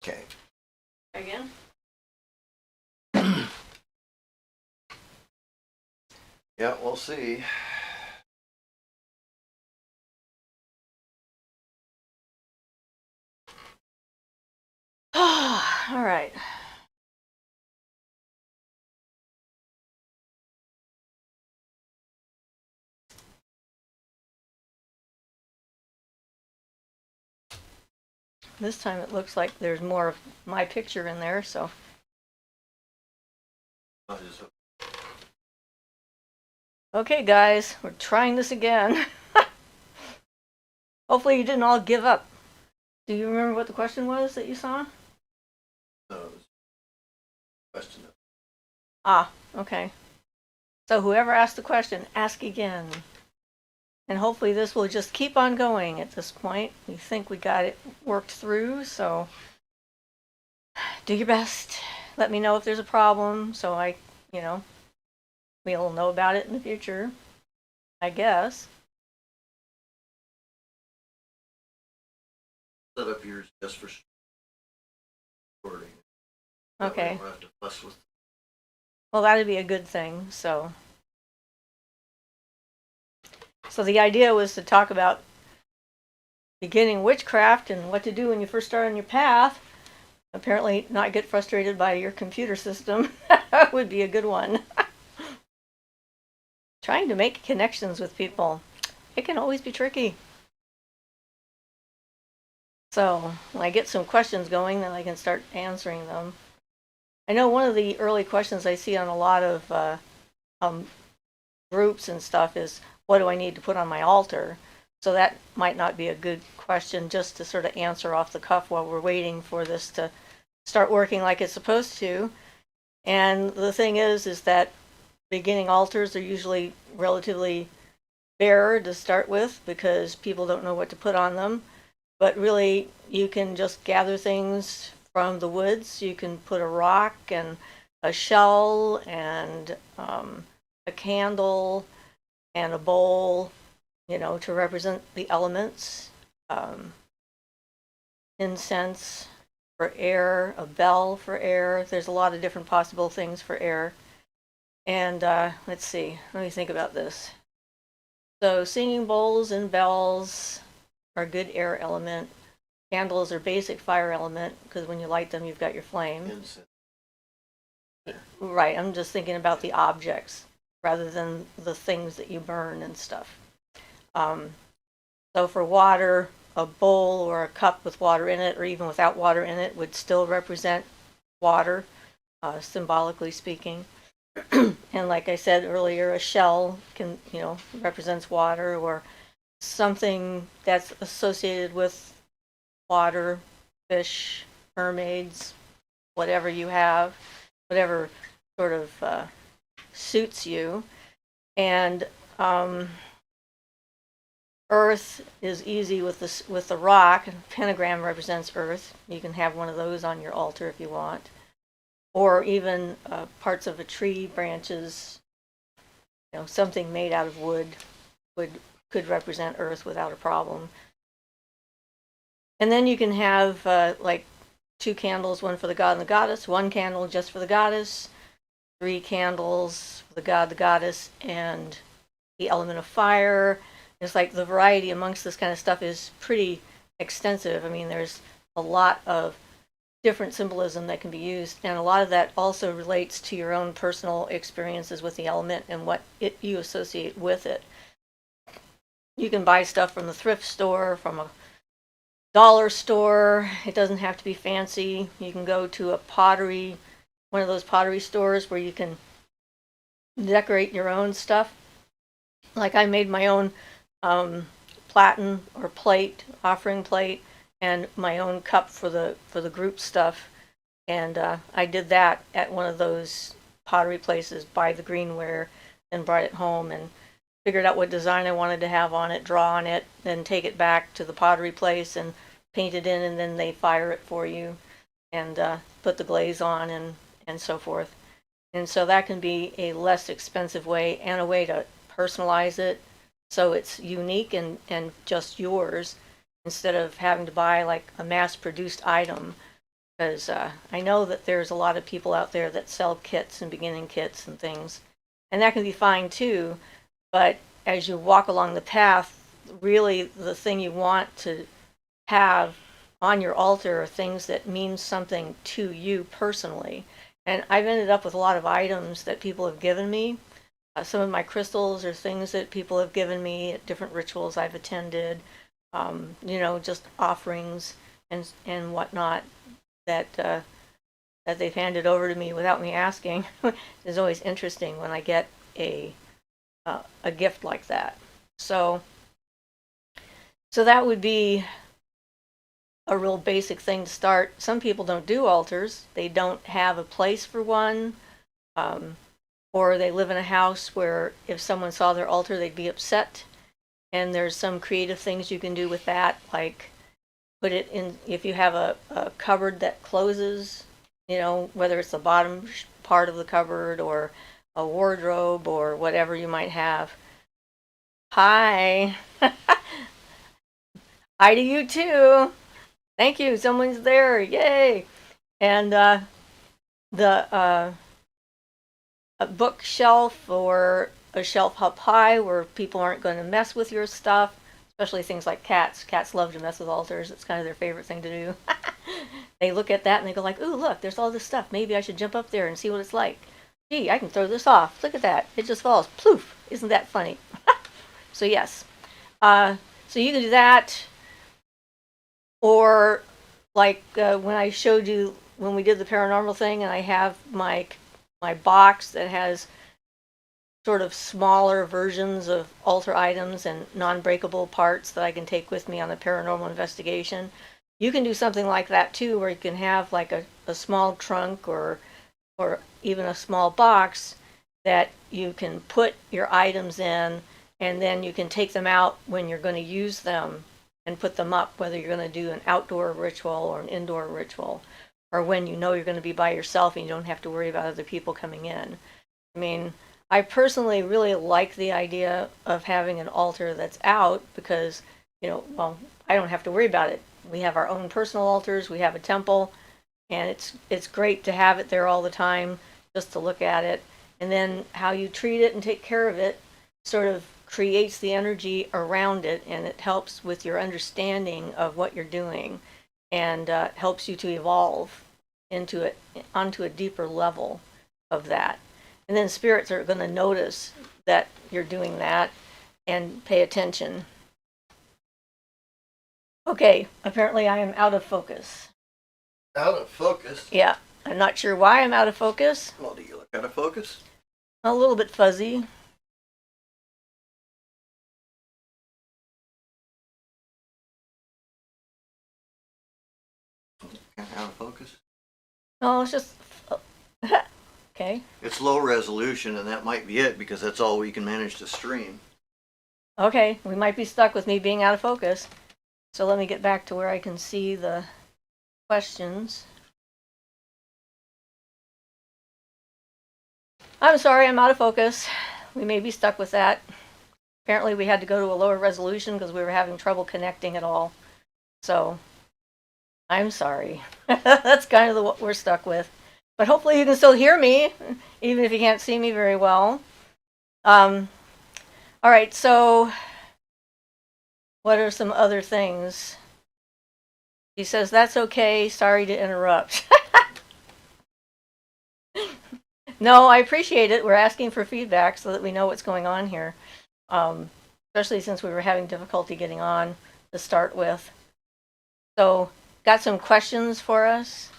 Okay. Again? Yeah, we'll see. All right. This time it looks like there's more of my picture in there, so. Okay, guys, we're trying this again. Hopefully you didn't all give up. Do you remember what the question was that you saw? No, it was a question. Ah, okay. So whoever asked the question, ask again. And hopefully this will just keep on going at this point. We think we got it worked through, so do your best. Let me know if there's a problem so we'll know about it in the future, I guess. Set up yours just for recording. Okay. We don't have to fuss with. Well, that'd be a good thing, so the idea was to talk about beginning witchcraft and what to do when you first start on your path. Apparently not get frustrated by your computer system. That would be a good one. Trying to make connections with people, it can always be tricky. So when I get some questions going, then I can start answering them. I know one of the early questions I see on a lot of groups and stuff is, what do I need to put on my altar? So that might not be a good question just to sort of answer off the cuff while we're waiting for this to start working like it's supposed to. And the thing is that beginning altars are usually relatively bare to start with because people don't know what to put on them. But really, you can just gather things from the woods. You can put a rock and a shell and a candle and a bowl, to represent the elements. Incense for air, a bell for air. There's a lot of different possible things for air. And let's see, let me think about this. So singing bowls and bells are a good air element. Candles are basic fire element because when you light them, you've got your flame. Incense. Right, I'm just thinking about the objects rather than the things that you burn and stuff. So for water, a bowl or a cup with water in it, or even without water in it, would still represent water, symbolically speaking. And like I said earlier, a shell can, represents water, or something that's associated with water, fish, mermaids, whatever you have, whatever sort of suits you. And earth is easy with the rock. Pentagram represents earth. You can have one of those on your altar if you want, or even parts of a tree, branches. Something made out of wood could represent earth without a problem. And then you can have like 2 candles, one for the god and the goddess, 1 candle just for the goddess, 3 candles for the god, the goddess, and the element of fire. It's like the variety amongst this kind of stuff is pretty extensive. I mean, there's a lot of different symbolism that can be used, and a lot of that also relates to your own personal experiences with the element and what you associate with it. You can buy stuff from the thrift store, from a dollar store. It doesn't have to be fancy. You can go to one of those pottery stores where you can decorate your own stuff. Like I made my own platen or plate, offering plate, and my own cup for the group stuff. And I did that at one of those pottery places, buy the greenware, and brought it home and figured out what design I wanted to have on it, draw on it, then take it back to the pottery place and paint it in, and then they fire it for you and put the glaze on and so forth. And so that can be a less expensive way and a way to personalize it so it's unique and just yours, instead of having to buy like a mass-produced item because I know that there's a lot of people out there that sell kits and beginning kits and things, and that can be fine too. But as you walk along the path, really the thing you want to have on your altar are things that mean something to you personally. And I've ended up with a lot of items that people have given me. Some of my crystals are things that people have given me at different rituals I've attended. Just offerings and whatnot that that they've handed over to me without me asking. It's always interesting when I get a gift like that. So that would be a real basic thing to start. Some people don't do altars. They don't have a place for one, or they live in a house where if someone saw their altar, they'd be upset. And there's some creative things you can do with that, like put it in, if you have a cupboard that closes, whether it's the bottom part of the cupboard or a wardrobe or whatever you might have. Hi. Hi to you too. Thank you. Someone's there. Yay. And the a bookshelf or a shelf up high where people aren't going to mess with your stuff, especially things like cats. Cats love to mess with altars. It's kind of their favorite thing to do. They look at that and they go like, ooh, look, there's all this stuff. Maybe I should jump up there and see what it's like. Gee, I can throw this off. Look at that. It just falls. Ploof. Isn't that funny? So yes. So you can do that. Or like when I showed you when we did the paranormal thing, and I have my box that has sort of smaller versions of altar items and non-breakable parts that I can take with me on a paranormal investigation. You can do something like that too, where you can have like a small trunk or even a small box that you can put your items in, and then you can take them out when you're going to use them and put them up, whether you're going to do an outdoor ritual or an indoor ritual, or when you know you're going to be by yourself and you don't have to worry about other people coming in. I mean, I personally really like the idea of having an altar that's out because, I don't have to worry about it. We have our own personal altars, we have a temple, and it's great to have it there all the time, just to look at it. And then how you treat it and take care of it sort of creates the energy around it, and it helps with your understanding of what you're doing, and helps you to evolve onto a deeper level of that. And then spirits are going to notice that you're doing that and pay attention. Okay, apparently I am out of focus. Out of focus? Yeah, I'm not sure why I'm out of focus. Well, do you look out of focus? A little bit fuzzy. Kind of out of focus? No, it's just... Okay. It's low resolution, and that might be it, because that's all we can manage to stream. Okay, we might be stuck with me being out of focus. So let me get back to where I can see the questions. I'm sorry, I'm out of focus. We may be stuck with that. Apparently we had to go to a lower resolution because we were having trouble connecting at all. So, I'm sorry. That's kind of what we're stuck with. But hopefully you can still hear me, even if you can't see me very well. All right, so what are some other things? He says, that's okay, sorry to interrupt. No, I appreciate it. We're asking for feedback so that we know what's going on here. Especially since we were having difficulty getting on to start with. So, got some questions for us?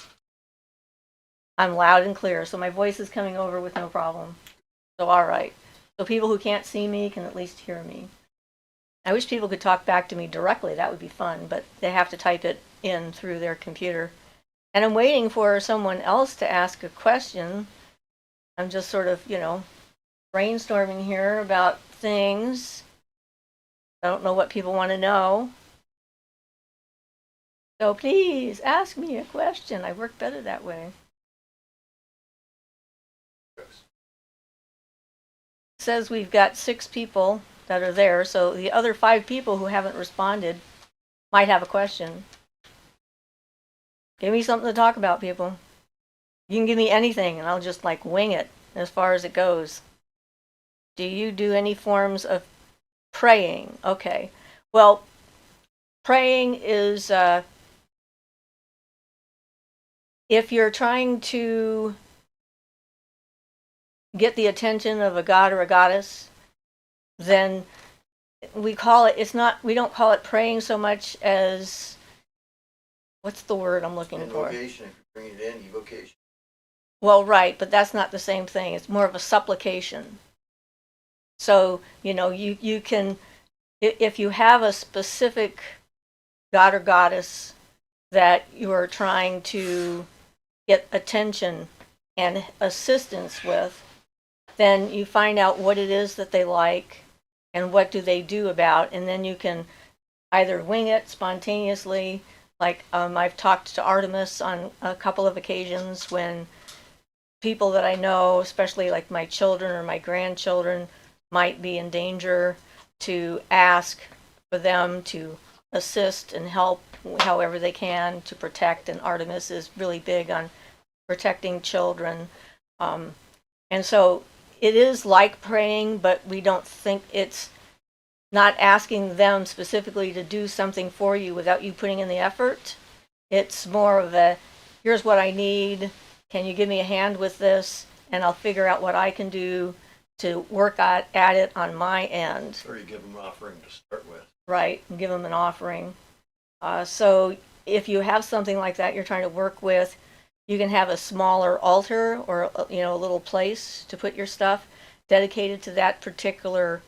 I'm loud and clear, so my voice is coming over with no problem. So, all right. So people who can't see me can at least hear me. I wish people could talk back to me directly. That would be fun, but they have to type it in through their computer. And I'm waiting for someone else to ask a question. I'm just sort of, brainstorming here about things. I don't know what people want to know. So please ask me a question. I work better that way. It says we've got 6 people that are there, so the other 5 people who haven't responded might have a question. Give me something to talk about, people. You can give me anything, and I'll just like wing it as far as it goes. Do you do any forms of praying? Okay. Well, praying is if you're trying to get the attention of a god or a goddess, then we call it, it's not, we don't call it praying so much as, what's the word I'm looking for? Invocation, if you bring it in, evocation. Well, right, but that's not the same thing. It's more of a supplication. So, you can, if you have a specific god or goddess that you are trying to get attention and assistance with, then you find out what it is that they like and what do they do about, and then you can either wing it spontaneously, like I've talked to Artemis on a couple of occasions when people that I know, especially like my children or my grandchildren, might be in danger, to ask for them to assist and help however they can to protect. And Artemis is really big on protecting children. And so it is like praying, but we don't think it's not asking them specifically to do something for you without you putting in the effort. It's more of a, here's what I need. Can you give me a hand with this? And I'll figure out what I can do to work at it on my end. Or you give them an offering to start with. Right, and give them an offering. So if you have something like that you're trying to work with, you can have a smaller altar or a little place to put your stuff dedicated to that particular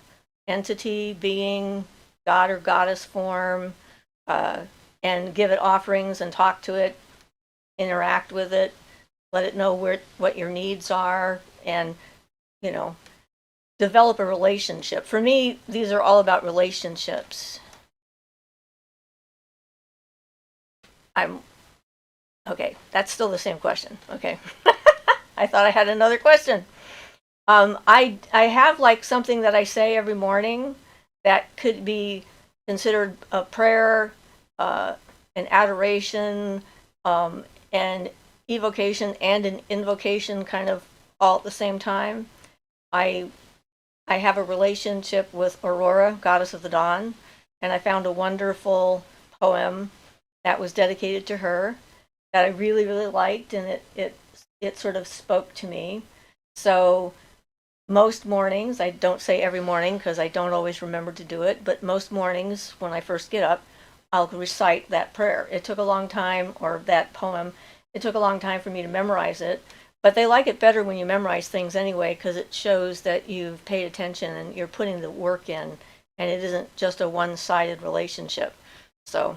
entity, being, god or goddess form, and give it offerings and talk to it, interact with it, let it know what your needs are, and develop a relationship. For me, these are all about relationships. Okay, that's still the same question. Okay. I thought I had another question. I have like something that I say every morning that could be considered a prayer, an adoration, an evocation, and an invocation, kind of all at the same time. I have a relationship with Aurora, goddess of the dawn, and I found a wonderful poem that was dedicated to her that I really, really liked, and it sort of spoke to me. So most mornings, I don't say every morning because I don't always remember to do it, but most mornings when I first get up, I'll recite that prayer. It took a long time, or that poem, it took a long time for me to memorize it, but they like it better when you memorize things anyway because it shows that you've paid attention and you're putting the work in, and it isn't just a one-sided relationship. So,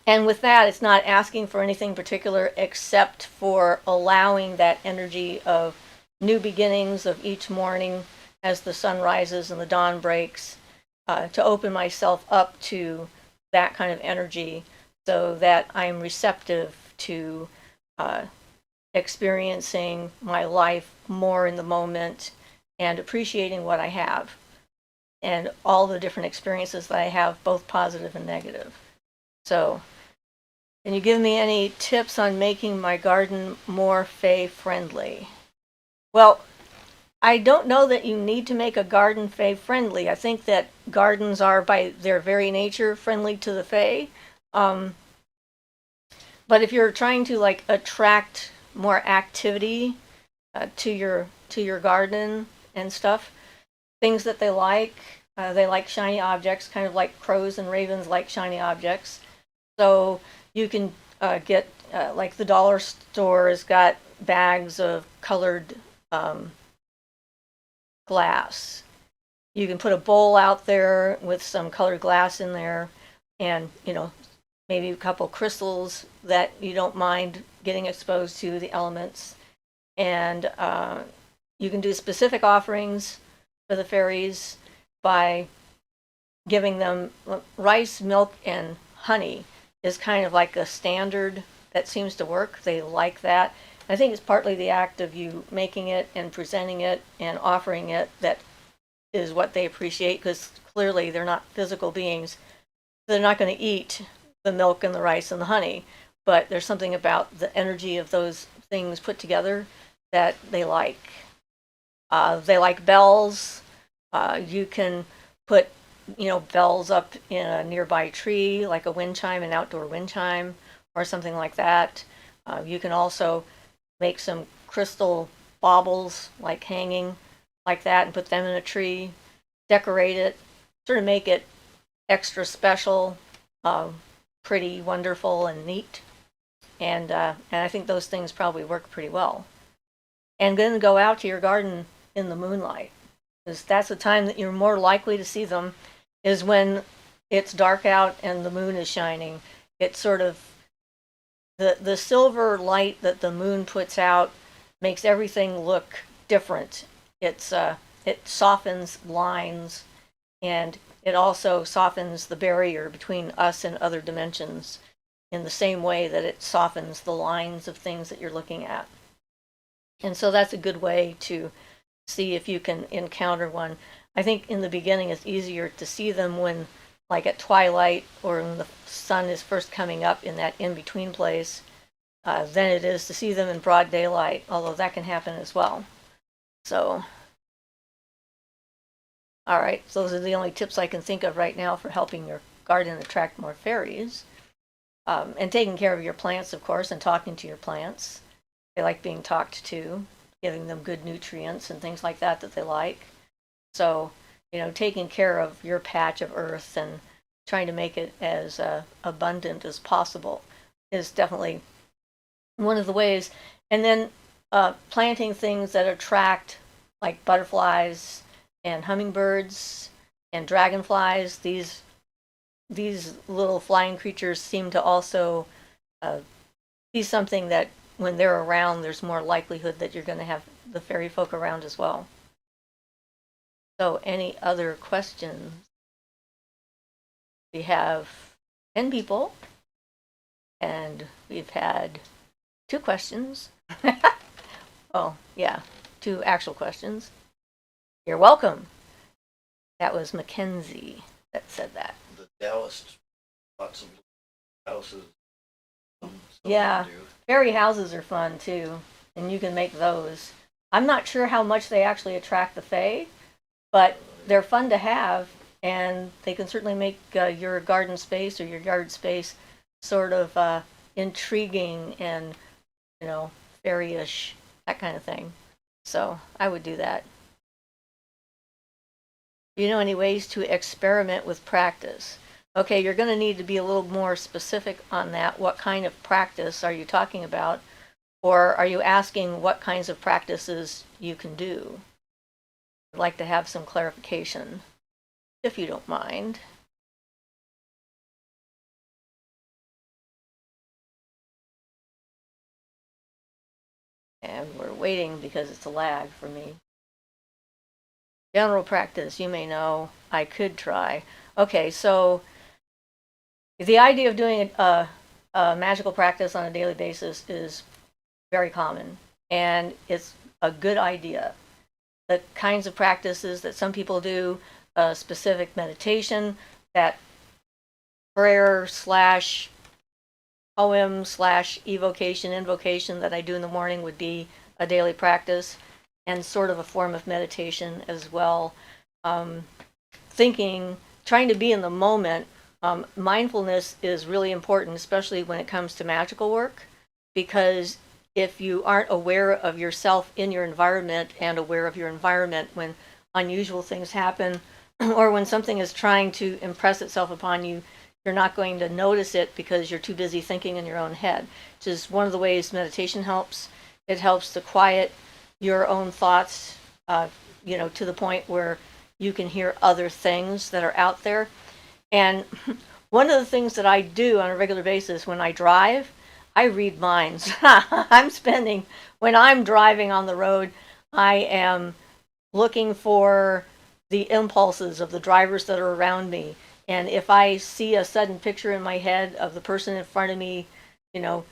and with that, it's not asking for anything particular except for allowing that energy of new beginnings of each morning as the sun rises and the dawn breaks, to open myself up to that kind of energy so that I'm receptive to experiencing my life more in the moment and appreciating what I have and all the different experiences that I have, both positive and negative. So, can you give me any tips on making my garden more Fae friendly? Well, I don't know that you need to make a garden Fae friendly. I think that gardens are, by their very nature, friendly to the Fae. But if you're trying to like attract more activity to your garden and stuff, things that they like shiny objects, kind of like crows and ravens like shiny objects. So you can get like the dollar store has got bags of colored glass. You can put a bowl out there with some colored glass in there, and maybe a couple crystals that you don't mind getting exposed to the elements. And you can do specific offerings for the fairies by giving them rice, milk, and honey is kind of like a standard that seems to work. They like that. I think it's partly the act of you making it and presenting it and offering it that is what they appreciate, because clearly they're not physical beings. They're not going to eat the milk and the rice and the honey, but there's something about the energy of those things put together that they like. They like bells. You can put, bells up in a nearby tree, like a wind chime, an outdoor wind chime, or something like that. You can also make some crystal baubles, like hanging like that, and put them in a tree, decorate it, sort of make it extra special, pretty wonderful and neat. And I think those things probably work pretty well. And then go out to your garden in the moonlight, because that's the time that you're more likely to see them, is when it's dark out and the moon is shining. It's sort of the silver light that the moon puts out makes everything look different. It softens lines, and it also softens the barrier between us and other dimensions in the same way that it softens the lines of things that you're looking at. And so that's a good way to see if you can encounter one. I think in the beginning it's easier to see them when, like at twilight or when the sun is first coming up in that in-between place, than it is to see them in broad daylight, although that can happen as well. So, all right, so those are the only tips I can think of right now for helping your garden attract more fairies. And taking care of your plants, of course, and talking to your plants. They like being talked to, giving them good nutrients and things like that they like. So, taking care of your patch of earth and trying to make it as abundant as possible is definitely one of the ways. And then planting things that attract, like butterflies and hummingbirds and dragonflies. These little flying creatures seem to also be something that when they're around, there's more likelihood that you're going to have the fairy folk around as well. So any other questions? We have 10 people, and we've had 2 questions. Oh, yeah, 2 actual questions. You're welcome. That was Mackenzie that said that. The Taoist, lots of houses. Yeah, fairy houses are fun too, and you can make those. I'm not sure how much they actually attract the fae, but they're fun to have, and they can certainly make your garden space or your yard space sort of intriguing and, fairy-ish, that kind of thing. So I would do that. Do you know any ways to experiment with practice? Okay, you're going to need to be a little more specific on that. What kind of practice are you talking about? Or are you asking what kinds of practices you can do? I'd like to have some clarification, if you don't mind. And we're waiting because it's a lag for me. General practice, you may know, I could try. Okay, so the idea of doing a magical practice on a daily basis is very common, and it's a good idea. The kinds of practices that some people do, specific meditation, that prayer slash poem slash evocation, invocation that I do in the morning would be a daily practice, and sort of a form of meditation as well. Thinking, trying to be in the moment. Mindfulness is really important, especially when it comes to magical work, because if you aren't aware of yourself in your environment and aware of your environment when unusual things happen or when something is trying to impress itself upon you, you're not going to notice it because you're too busy thinking in your own head, which is one of the ways meditation helps. It helps to quiet your own thoughts, to the point where you can hear other things that are out there. And one of the things that I do on a regular basis when I drive, I read minds. When I'm driving on the road, I am looking for the impulses of the drivers that are around me. And if I see a sudden picture in my head of the person in front of me,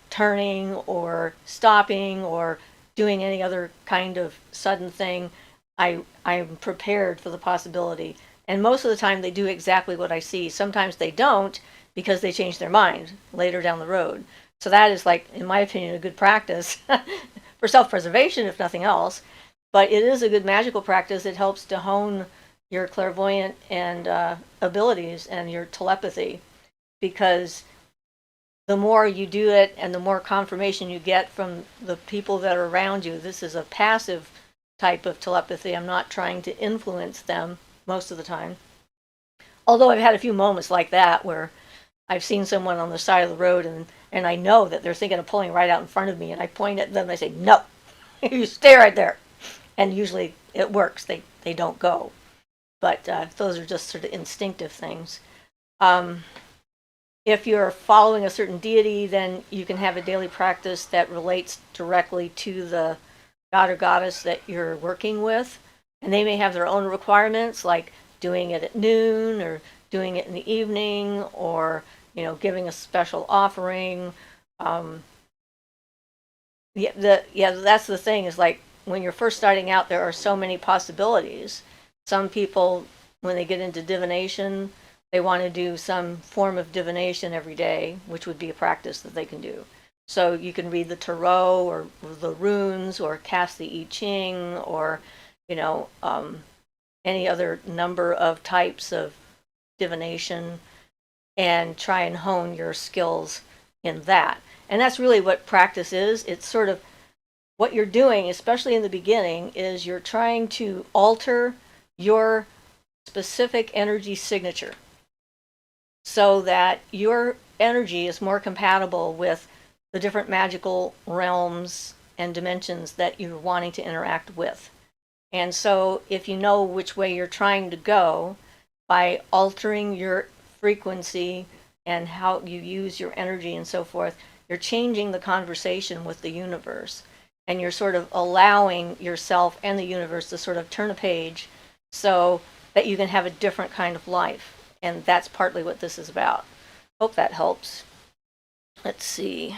turning or stopping or doing any other kind of sudden thing, I'm prepared for the possibility. And most of the time they do exactly what I see. Sometimes they don't because they change their mind later down the road. So that is, like, in my opinion, a good practice for self-preservation, if nothing else. But it is a good magical practice. It helps to hone your clairvoyant and abilities and your telepathy, because the more you do it and the more confirmation you get from the people that are around you, this is a passive type of telepathy. I'm not trying to influence them most of the time. Although I've had a few moments like that where I've seen someone on the side of the road, and I know that they're thinking of pulling right out in front of me, and I point at them and I say, no, you stay right there. And usually it works. They don't go. But those are just sort of instinctive things. If you're following a certain deity, then you can have a daily practice that relates directly to the god or goddess that you're working with. And they may have their own requirements, like doing it at noon or doing it in the evening, or, giving a special offering. That's the thing, is like, when you're first starting out, there are so many possibilities. Some people, when they get into divination, they want to do some form of divination every day, which would be a practice that they can do. So you can read the tarot or the runes or cast the I Ching, or, any other number of types of divination, and try and hone your skills in that. And that's really what practice is. It's sort of what you're doing, especially in the beginning, is you're trying to alter your specific energy signature so that your energy is more compatible with the different magical realms and dimensions that you're wanting to interact with. And so if you know which way you're trying to go, by altering your frequency and how you use your energy and so forth, you're changing the conversation with the universe. And you're sort of allowing yourself and the universe to sort of turn a page so that you can have a different kind of life. And that's partly what this is about. Hope that helps. Let's see.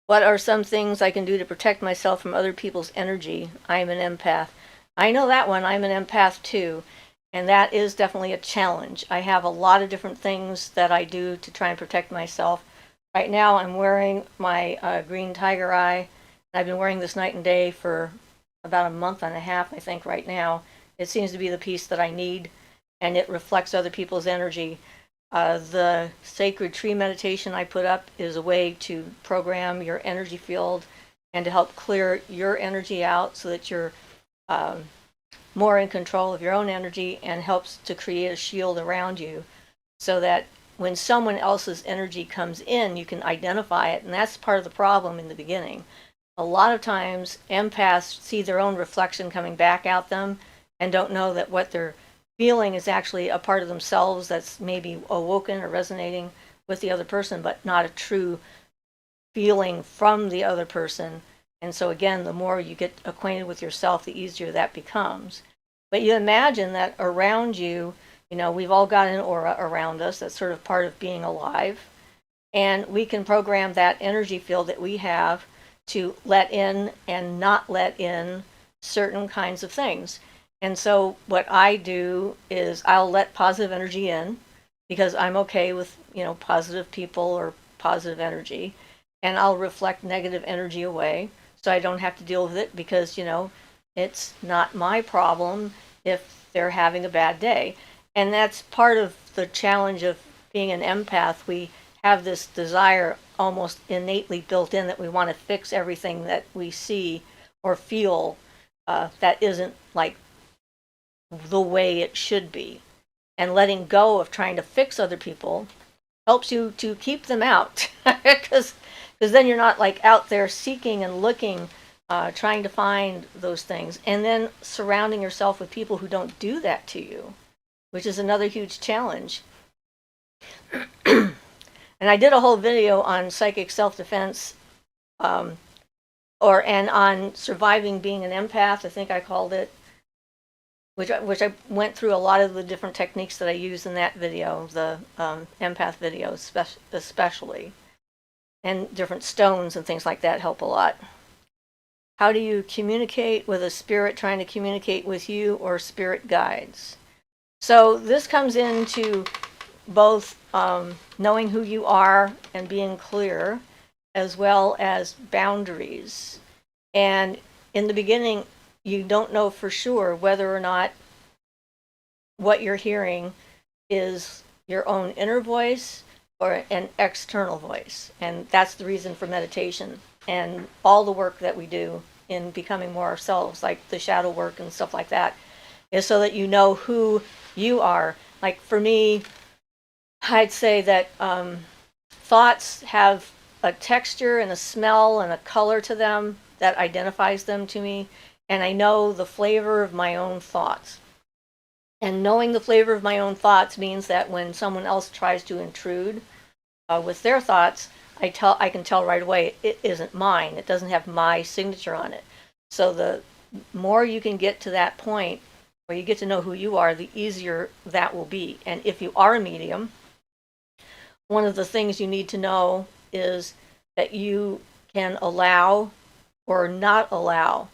What are some things I can do to protect myself from other people's energy? I'm an empath. I know that one. I'm an empath too. And that is definitely a challenge. I have a lot of different things that I do to try and protect myself. Right now I'm wearing my green tiger eye. I've been wearing this night and day for about a month and a half, I think, right now. It seems to be the piece that I need, and it reflects other people's energy. The sacred tree meditation I put up is a way to program your energy field and to help clear your energy out so that you're more in control of your own energy, and helps to create a shield around you so that when someone else's energy comes in, you can identify it. And that's part of the problem in the beginning. A lot of times empaths see their own reflection coming back at them and don't know that what they're feeling is actually a part of themselves that's maybe awoken or resonating with the other person, but not a true feeling from the other person. And so again, the more you get acquainted with yourself, the easier that becomes. But you imagine that around you, we've all got an aura around us that's sort of part of being alive. And we can program that energy field that we have to let in and not let in certain kinds of things. And so what I do is I'll let positive energy in, because I'm okay with, positive people or positive energy. And I'll reflect negative energy away so I don't have to deal with it, because, it's not my problem if they're having a bad day. And that's part of the challenge of being an empath. We have this desire almost innately built in that we want to fix everything that we see or feel that isn't like the way it should be. And letting go of trying to fix other people helps you to keep them out, because then you're not like out there seeking and looking, trying to find those things, and then surrounding yourself with people who don't do that to you, which is another huge challenge. And I did a whole video on psychic self-defense, and on surviving being an empath, I think I called it, which I went through a lot of the different techniques that I use in that video, the empath video especially, and different stones and things like that help a lot. How do you communicate with a spirit trying to communicate with you, or spirit guides? So this comes into both knowing who you are and being clear, as well as boundaries. And in the beginning, you don't know for sure whether or not what you're hearing is your own inner voice or an external voice. And that's the reason for meditation and all the work that we do in becoming more ourselves, like the shadow work and stuff like that, is so that you know who you are. Like for me, I'd say that thoughts have a texture and a smell and a color to them that identifies them to me, and I know the flavor of my own thoughts. And knowing the flavor of my own thoughts means that when someone else tries to intrude with their thoughts, I can tell right away it isn't mine. It doesn't have my signature on it. So the more you can get to that point where you get to know who you are, the easier that will be. And if you are a medium, one of the things you need to know is that you can allow or not allow.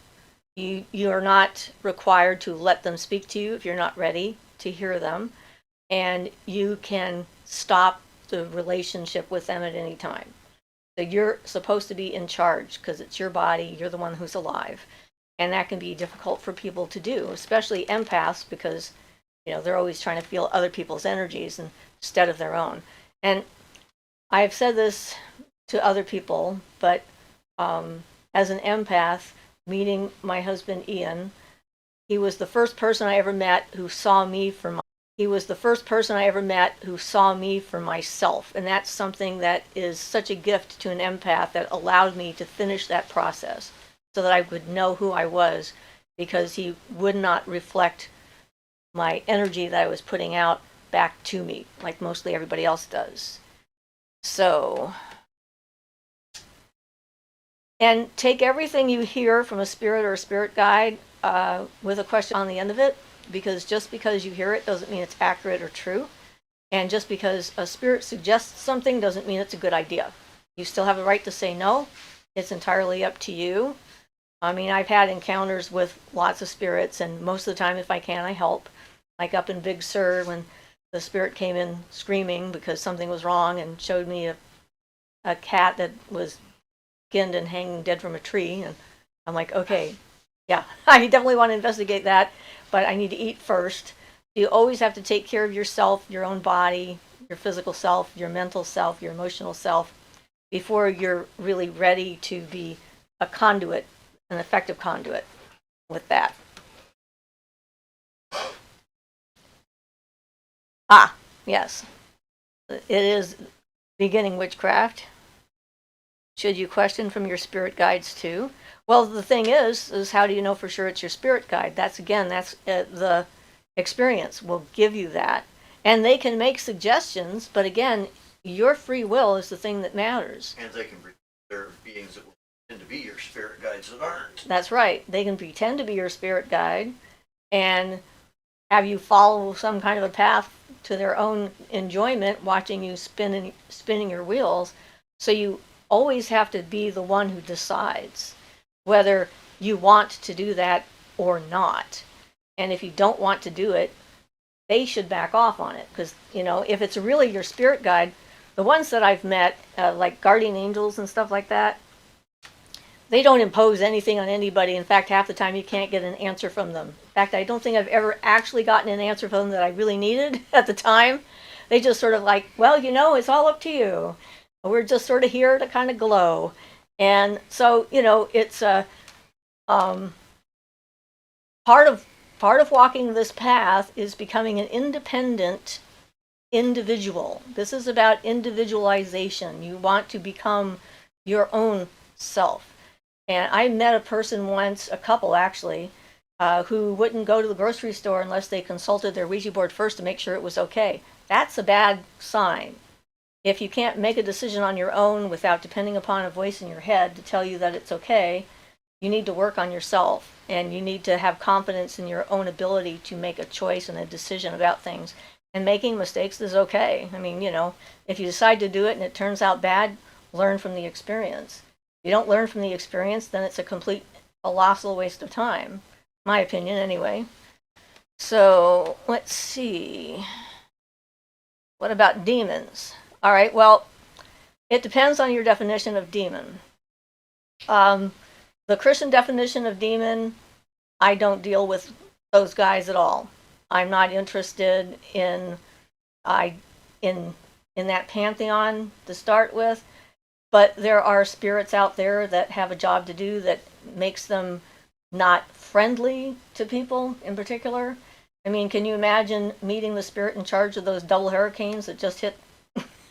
You are not required to let them speak to you if you're not ready to hear them, and you can stop the relationship with them at any time. So you're supposed to be in charge because it's your body, you're the one who's alive. And that can be difficult for people to do, especially empaths, because they're always trying to feel other people's energies instead of their own. And I've said this to other people, but as an empath, meeting my husband Ian, he was the first person I ever met who saw me for myself, and that's something that is such a gift to an empath, that allowed me to finish that process so that I would know who I was, because he would not reflect my energy that I was putting out back to me like mostly everybody else does. So, and take everything you hear from a spirit or a spirit guide with a question on the end of it, because just because you hear it doesn't mean it's accurate or true. And just because a spirit suggests something doesn't mean it's a good idea. You still have the right to say no. It's entirely up to you. I mean, I've had encounters with lots of spirits, and most of the time, if I can, I help. Like up in Big Sur, when the spirit came in screaming because something was wrong and showed me a cat that was skinned and hanging dead from a tree. And I'm like, okay, yeah, I definitely want to investigate that, but I need to eat first. You always have to take care of yourself, your own body, your physical self, your mental self, your emotional self, before you're really ready to be a conduit, an effective conduit with that. Ah, yes. It is beginning witchcraft. Should you question from your spirit guides too? Well, the thing is how do you know for sure it's your spirit guide? That's the experience will give you that. And they can make suggestions, but again, your free will is the thing that matters. And they can there are beings that will pretend to be your spirit guides that aren't. That's right. They can pretend to be your spirit guide and have you follow some kind of a path to their own enjoyment, watching you spinning your wheels. So you always have to be the one who decides whether you want to do that or not. And if you don't want to do it, they should back off on it. Because, if it's really your spirit guide, the ones that I've met, like guardian angels and stuff like that, they don't impose anything on anybody. In fact, half the time you can't get an answer from them. In fact, I don't think I've ever actually gotten an answer from them that I really needed at the time. They just sort of like, well, it's all up to you. We're just sort of here to kind of glow. And so, it's part of walking this path is becoming an independent individual. This is about individualization. You want to become your own self. And I met a person once, a couple actually, who wouldn't go to the grocery store unless they consulted their Ouija board first to make sure it was okay. That's a bad sign. If you can't make a decision on your own without depending upon a voice in your head to tell you that it's okay, you need to work on yourself, and you need to have confidence in your own ability to make a choice and a decision about things. And making mistakes is okay. I mean, if you decide to do it and it turns out bad, learn from the experience. If you don't learn from the experience, then it's a complete colossal waste of time. My opinion, anyway. So, let's see. What about demons? All right, well, It depends on your definition of demon. The Christian definition of demon, I don't deal with those guys at all. I'm not interested in in that pantheon to start with, but there are spirits out there that have a job to do that makes them not friendly to people in particular. I mean, can you imagine meeting the spirit in charge of those double hurricanes that just hit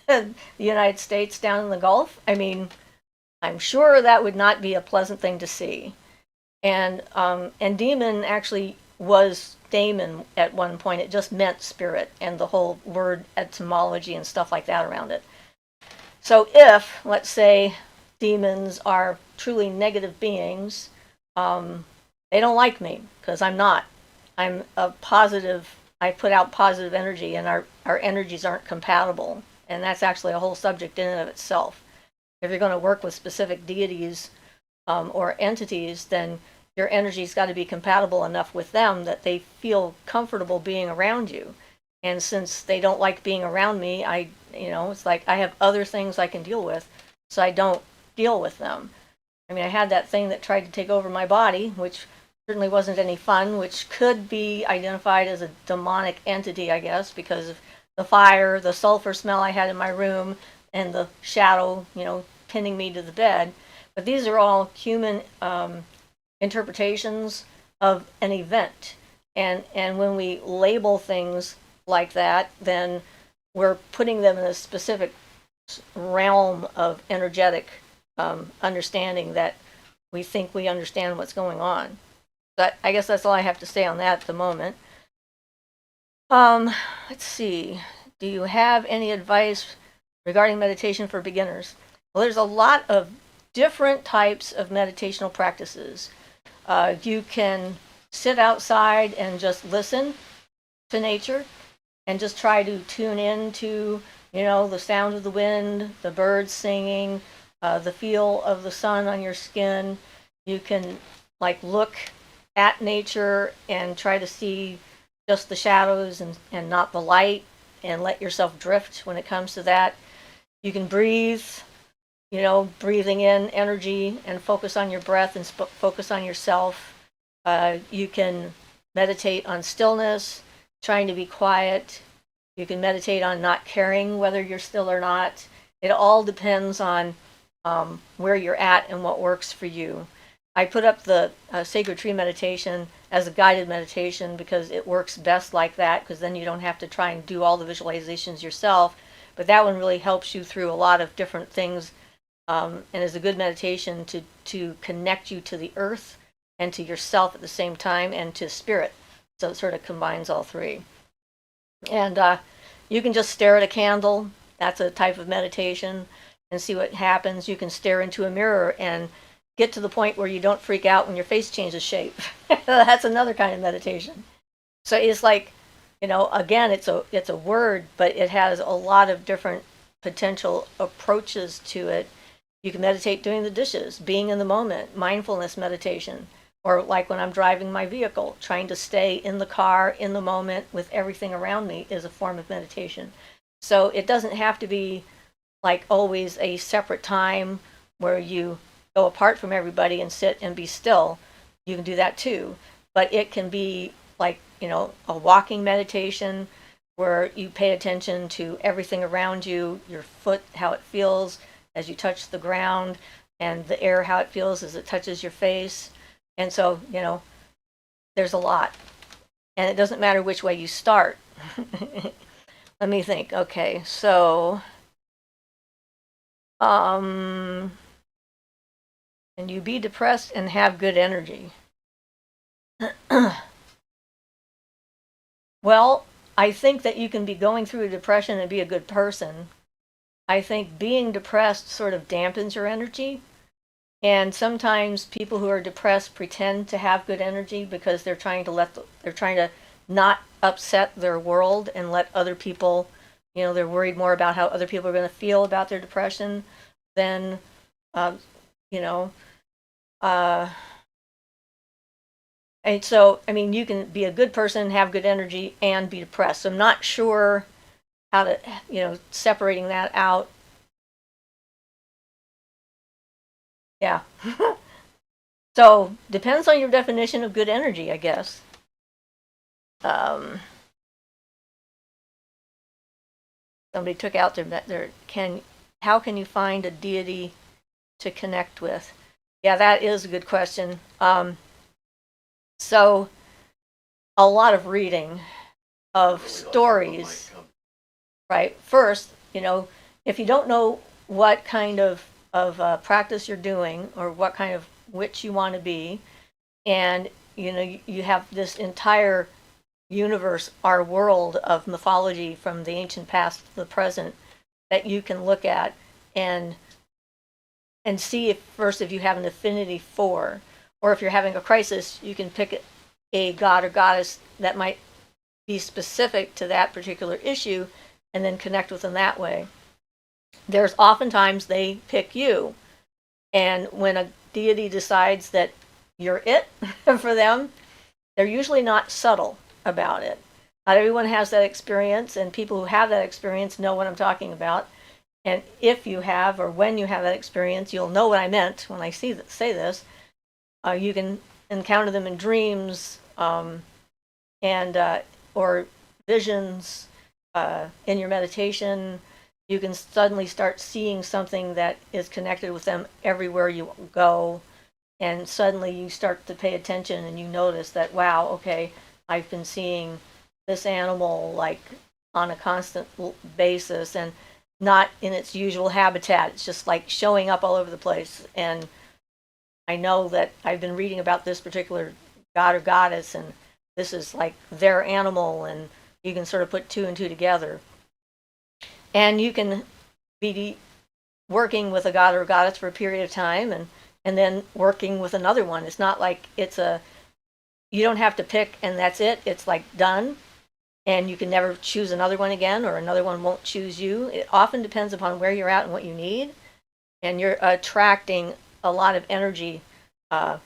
the United States down in the Gulf? I mean, I'm sure that would not be a pleasant thing to see. And demon actually was daemon at one point. It just meant spirit, and the whole word etymology and stuff like that around it. So if, let's say, demons are truly negative beings, they don't like me because I'm not. I'm a positive, I put out positive energy, and our energies aren't compatible. And that's actually a whole subject in and of itself. If you're going to work with specific deities or entities, then your energy's got to be compatible enough with them that they feel comfortable being around you. And since they don't like being around me, it's like I have other things I can deal with, so I don't deal with them. I mean, I had that thing that tried to take over my body, which certainly wasn't any fun, which could be identified as a demonic entity, I guess, because of the fire, the sulfur smell I had in my room, and the shadow, pinning me to the bed. But these are all human interpretations of an event. And when we label things like that, then we're putting them in a specific realm of energetic understanding that we think we understand what's going on. But I guess that's all I have to say on that at the moment. Let's see. Do you have any advice regarding meditation for beginners? Well, there's a lot of different types of meditational practices. You can sit outside and just listen to nature and just try to tune in to, the sound of the wind, the birds singing, the feel of the sun on your skin. You can look at nature and try to see just the shadows and not the light, and let yourself drift when it comes to that. You can breathe, breathing in energy and focus on your breath and focus on yourself. You can meditate on stillness, trying to be quiet. You can meditate on not caring whether you're still or not. It all depends on where you're at and what works for you. I put up the sacred tree meditation as a guided meditation because it works best like that, because then you don't have to try and do all the visualizations yourself. But that one really helps you through a lot of different things, and is a good meditation to connect you to the earth and to yourself at the same time, and to spirit. So it sort of combines all three. And you can just stare at a candle. That's a type of meditation, and see what happens. You can stare into a mirror and get to the point where you don't freak out when your face changes shape. That's another kind of meditation. So it's like, again, it's a word, but it has a lot of different potential approaches to it. You can meditate doing the dishes, being in the moment, mindfulness meditation, or like when I'm driving my vehicle, trying to stay in the car in the moment with everything around me is a form of meditation. So it doesn't have to be always a separate time where you go apart from everybody and sit and be still. You can do that too. But it can be a walking meditation where you pay attention to everything around you, your foot, how it feels as you touch the ground, and the air, how it feels as it touches your face. And so, there's a lot. And it doesn't matter which way you start. Let me think. Okay, so and you be depressed and have good energy. Well, I think that you can be going through a depression and be a good person. I think being depressed sort of dampens your energy. And sometimes people who are depressed pretend to have good energy because they're trying to not upset their world and let other people, they're worried more about how other people are going to feel about their depression than, and so, you can be a good person, have good energy, and be depressed. So I'm not sure how to, separating that out Yeah. So, depends on your definition of good energy, I guess. Somebody took out how can you find a deity to connect with? Yeah, that is a good question. So, a lot of reading of stories, right? First, if you don't know what kind of practice you're doing or what kind of witch you want to be, and you have this entire universe, our world of mythology from the ancient past to the present that you can look at and see if you have an affinity for, or if you're having a crisis, you can pick a god or goddess that might be specific to that particular issue and then connect with them that way. There's oftentimes they pick you, and when a deity decides that you're it for them, they're usually not subtle about it. Not everyone has that experience, and people who have that experience know what I'm talking about. And if you have, or when you have that experience, you'll know what I meant when I say this. You can encounter them in dreams, and or visions in your meditation. You can suddenly start seeing something that is connected with them everywhere you go, and suddenly you start to pay attention and you notice that, wow, okay, I've been seeing this animal like on a constant basis and not in its usual habitat. It's just like showing up all over the place. And I know that I've been reading about this particular god or goddess, and this is like their animal, and you can sort of put two and two together. And you can be working with a god or goddess for a period of time, and then working with another one. It's not like you don't have to pick and that's it. It's like done, and you can never choose another one again, or another one won't choose you. It often depends upon where you're at and what you need, and you're attracting a lot of energy, the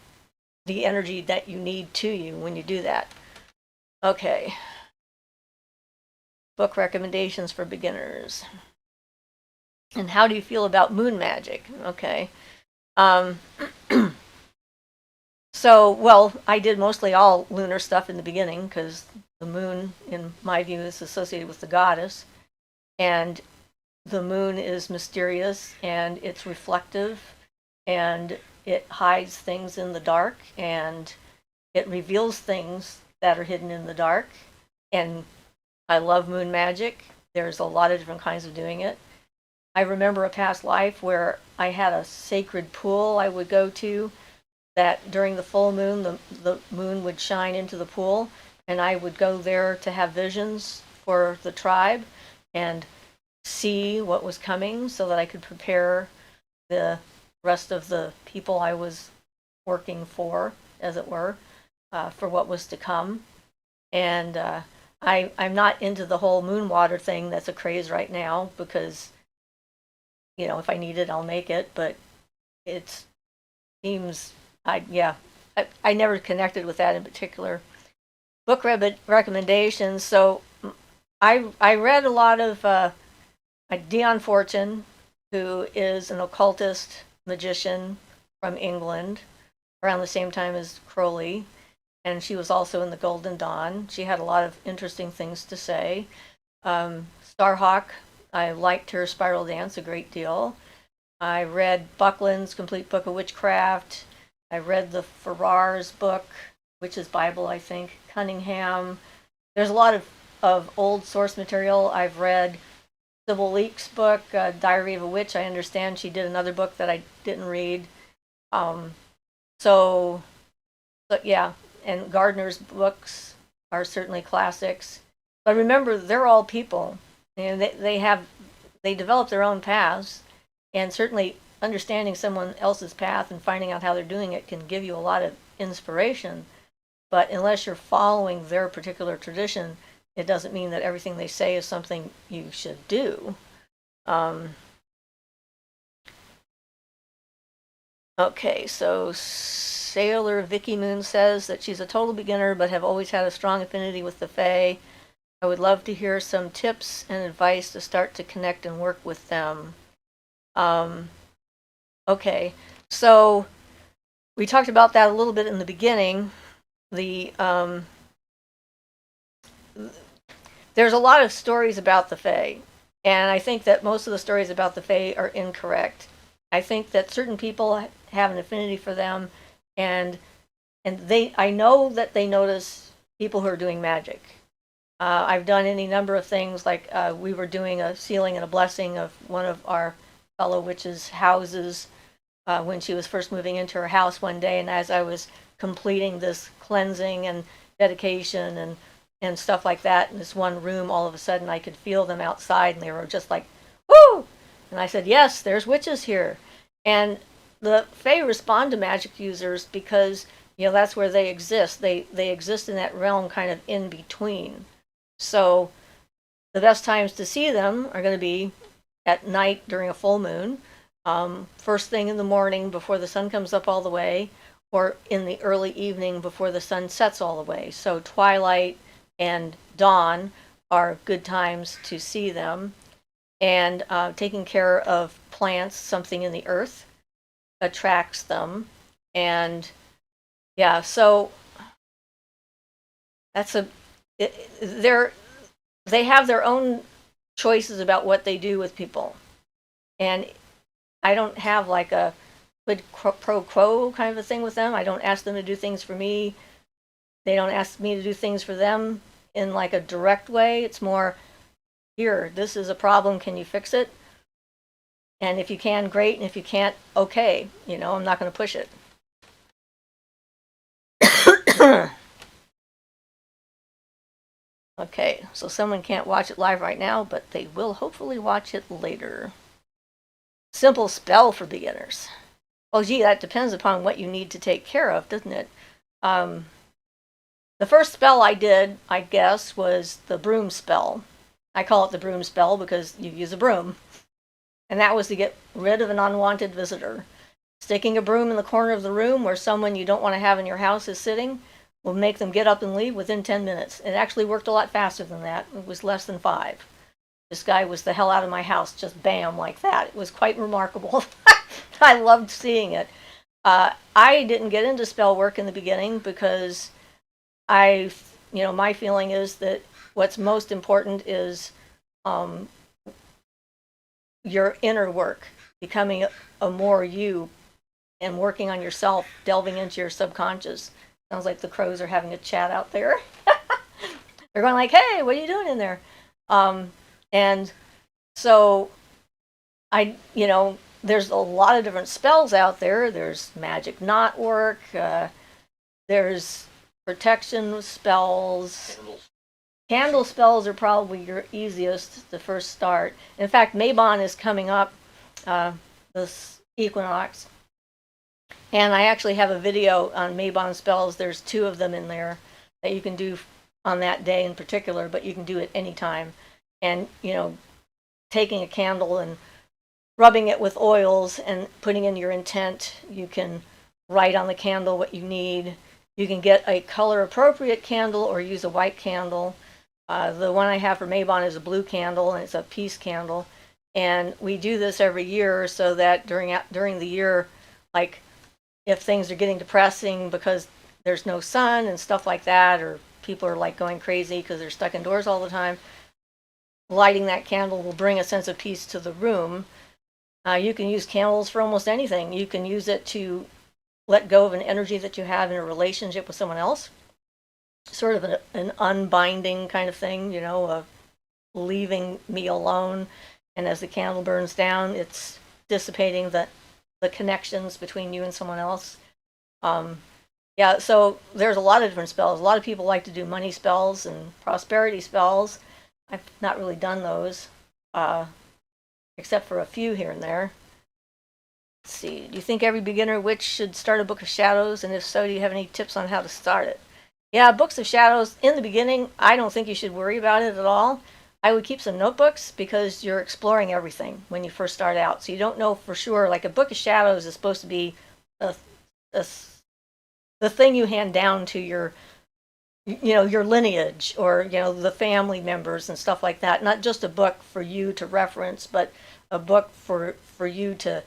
energy that you need to you when you do that. Okay. Book recommendations for beginners. And how do you feel about moon magic? Okay. So, well, I did mostly all lunar stuff in the beginning because the moon, in my view, is associated with the goddess. And the moon is mysterious and it's reflective and it hides things in the dark and it reveals things that are hidden in the dark. And I love moon magic. There's a lot of different kinds of doing it. I remember a past life where I had a sacred pool I would go to, that during the full moon, the moon would shine into the pool, and I would go there to have visions for the tribe and see what was coming so that I could prepare the rest of the people I was working for, as it were, for what was to come. And I'm not into the whole moon water thing. That's a craze right now because, if I need it, I'll make it. But it seems, I never connected with that in particular. Book recommendations. So I read a lot of Dion Fortune, who is an occultist magician from England around the same time as Crowley. And she was also in the Golden Dawn. She had a lot of interesting things to say. Starhawk, I liked her Spiral Dance a great deal. I read Buckland's Complete Book of Witchcraft. I read the Farrar's book, which is Bible, I think. Cunningham. There's a lot of old source material. I've read Sybil Leek's book, Diary of a Witch. I understand she did another book that I didn't read. But yeah, and Gardner's books are certainly classics. But remember, they're all people, and they develop their own paths, and certainly understanding someone else's path and finding out how they're doing it can give you a lot of inspiration. But unless you're following their particular tradition, it doesn't mean that everything they say is something you should do. Okay, so Sailor Vicky Moon says that she's a total beginner but have always had a strong affinity with the Fae. I would love to hear some tips and advice to start to connect and work with them. Okay, So we talked about that a little bit in the beginning. The there's a lot of stories about the Fae, and I think that most of the stories about the Fae are incorrect. I think that certain people have an affinity for them, and I know that they notice people who are doing magic. I've done any number of things, like we were doing a sealing and a blessing of one of our fellow witches' houses when she was first moving into her house one day, and as I was completing this cleansing and dedication and stuff like that in this one room, all of a sudden I could feel them outside, and they were just like, "Woo!" And I said, "Yes, there's witches here." And the Fae respond to magic users because that's where they exist. They exist in that realm, kind of in between. So the best times to see them are going to be at night during a full moon, first thing in the morning before the sun comes up all the way, or in the early evening before the sun sets all the way. So twilight and dawn are good times to see them. And taking care of plants, something in the earth, attracts them. And yeah, so that's they have their own choices about what they do with people. And I don't have like a quid pro quo kind of a thing with them. I don't ask them to do things for me. They don't ask me to do things for them in like a direct way. It's more, here, this is a problem, can you fix it? And if you can, great, and if you can't, okay. I'm not going to push it. Okay, so someone can't watch it live right now, but they will hopefully watch it later. Simple spell for beginners. Well, gee, that depends upon what you need to take care of, doesn't it? The first spell I did, I guess, was the broom spell. I call it the broom spell because you use a broom. And that was to get rid of an unwanted visitor. Sticking a broom in the corner of the room where someone you don't want to have in your house is sitting will make them get up and leave within 10 minutes. It actually worked a lot faster than that. It was less than 5. This guy was the hell out of my house, just bam, like that. It was quite remarkable. I loved seeing it. I didn't get into spell work in the beginning because my feeling is that what's most important is your inner work, becoming a more you, and working on yourself, delving into your subconscious. Sounds like the crows are having a chat out there. They're going like, "Hey, what are you doing in there?" And so there's a lot of different spells out there. There's magic knot work. There's protection spells. Candle spells are probably your easiest to first start. In fact, Mabon is coming up this equinox. And I actually have a video on Mabon spells. There's 2 of them in there that you can do on that day in particular, but you can do it any time. And, taking a candle and rubbing it with oils and putting in your intent, you can write on the candle what you need. You can get a color appropriate candle or use a white candle. The one I have for Mabon is a blue candle, and it's a peace candle. And we do this every year so that during the year, like if things are getting depressing because there's no sun and stuff like that, or people are like going crazy because they're stuck indoors all the time, lighting that candle will bring a sense of peace to the room. You can use candles for almost anything. You can use it to let go of an energy that you have in a relationship with someone else. Sort of an unbinding kind of thing, of leaving me alone. And as the candle burns down, it's dissipating the connections between you and someone else. So there's a lot of different spells. A lot of people like to do money spells and prosperity spells. I've not really done those, except for a few here and there. Let's see. Do you think every beginner witch should start a book of shadows? And if so, do you have any tips on how to start it? Yeah, books of shadows, in the beginning, I don't think you should worry about it at all. I would keep some notebooks because you're exploring everything when you first start out. So you don't know for sure. Like a book of shadows is supposed to be the thing you hand down to your lineage, or, the family members and stuff like that. Not just a book for you to reference, but a book for you to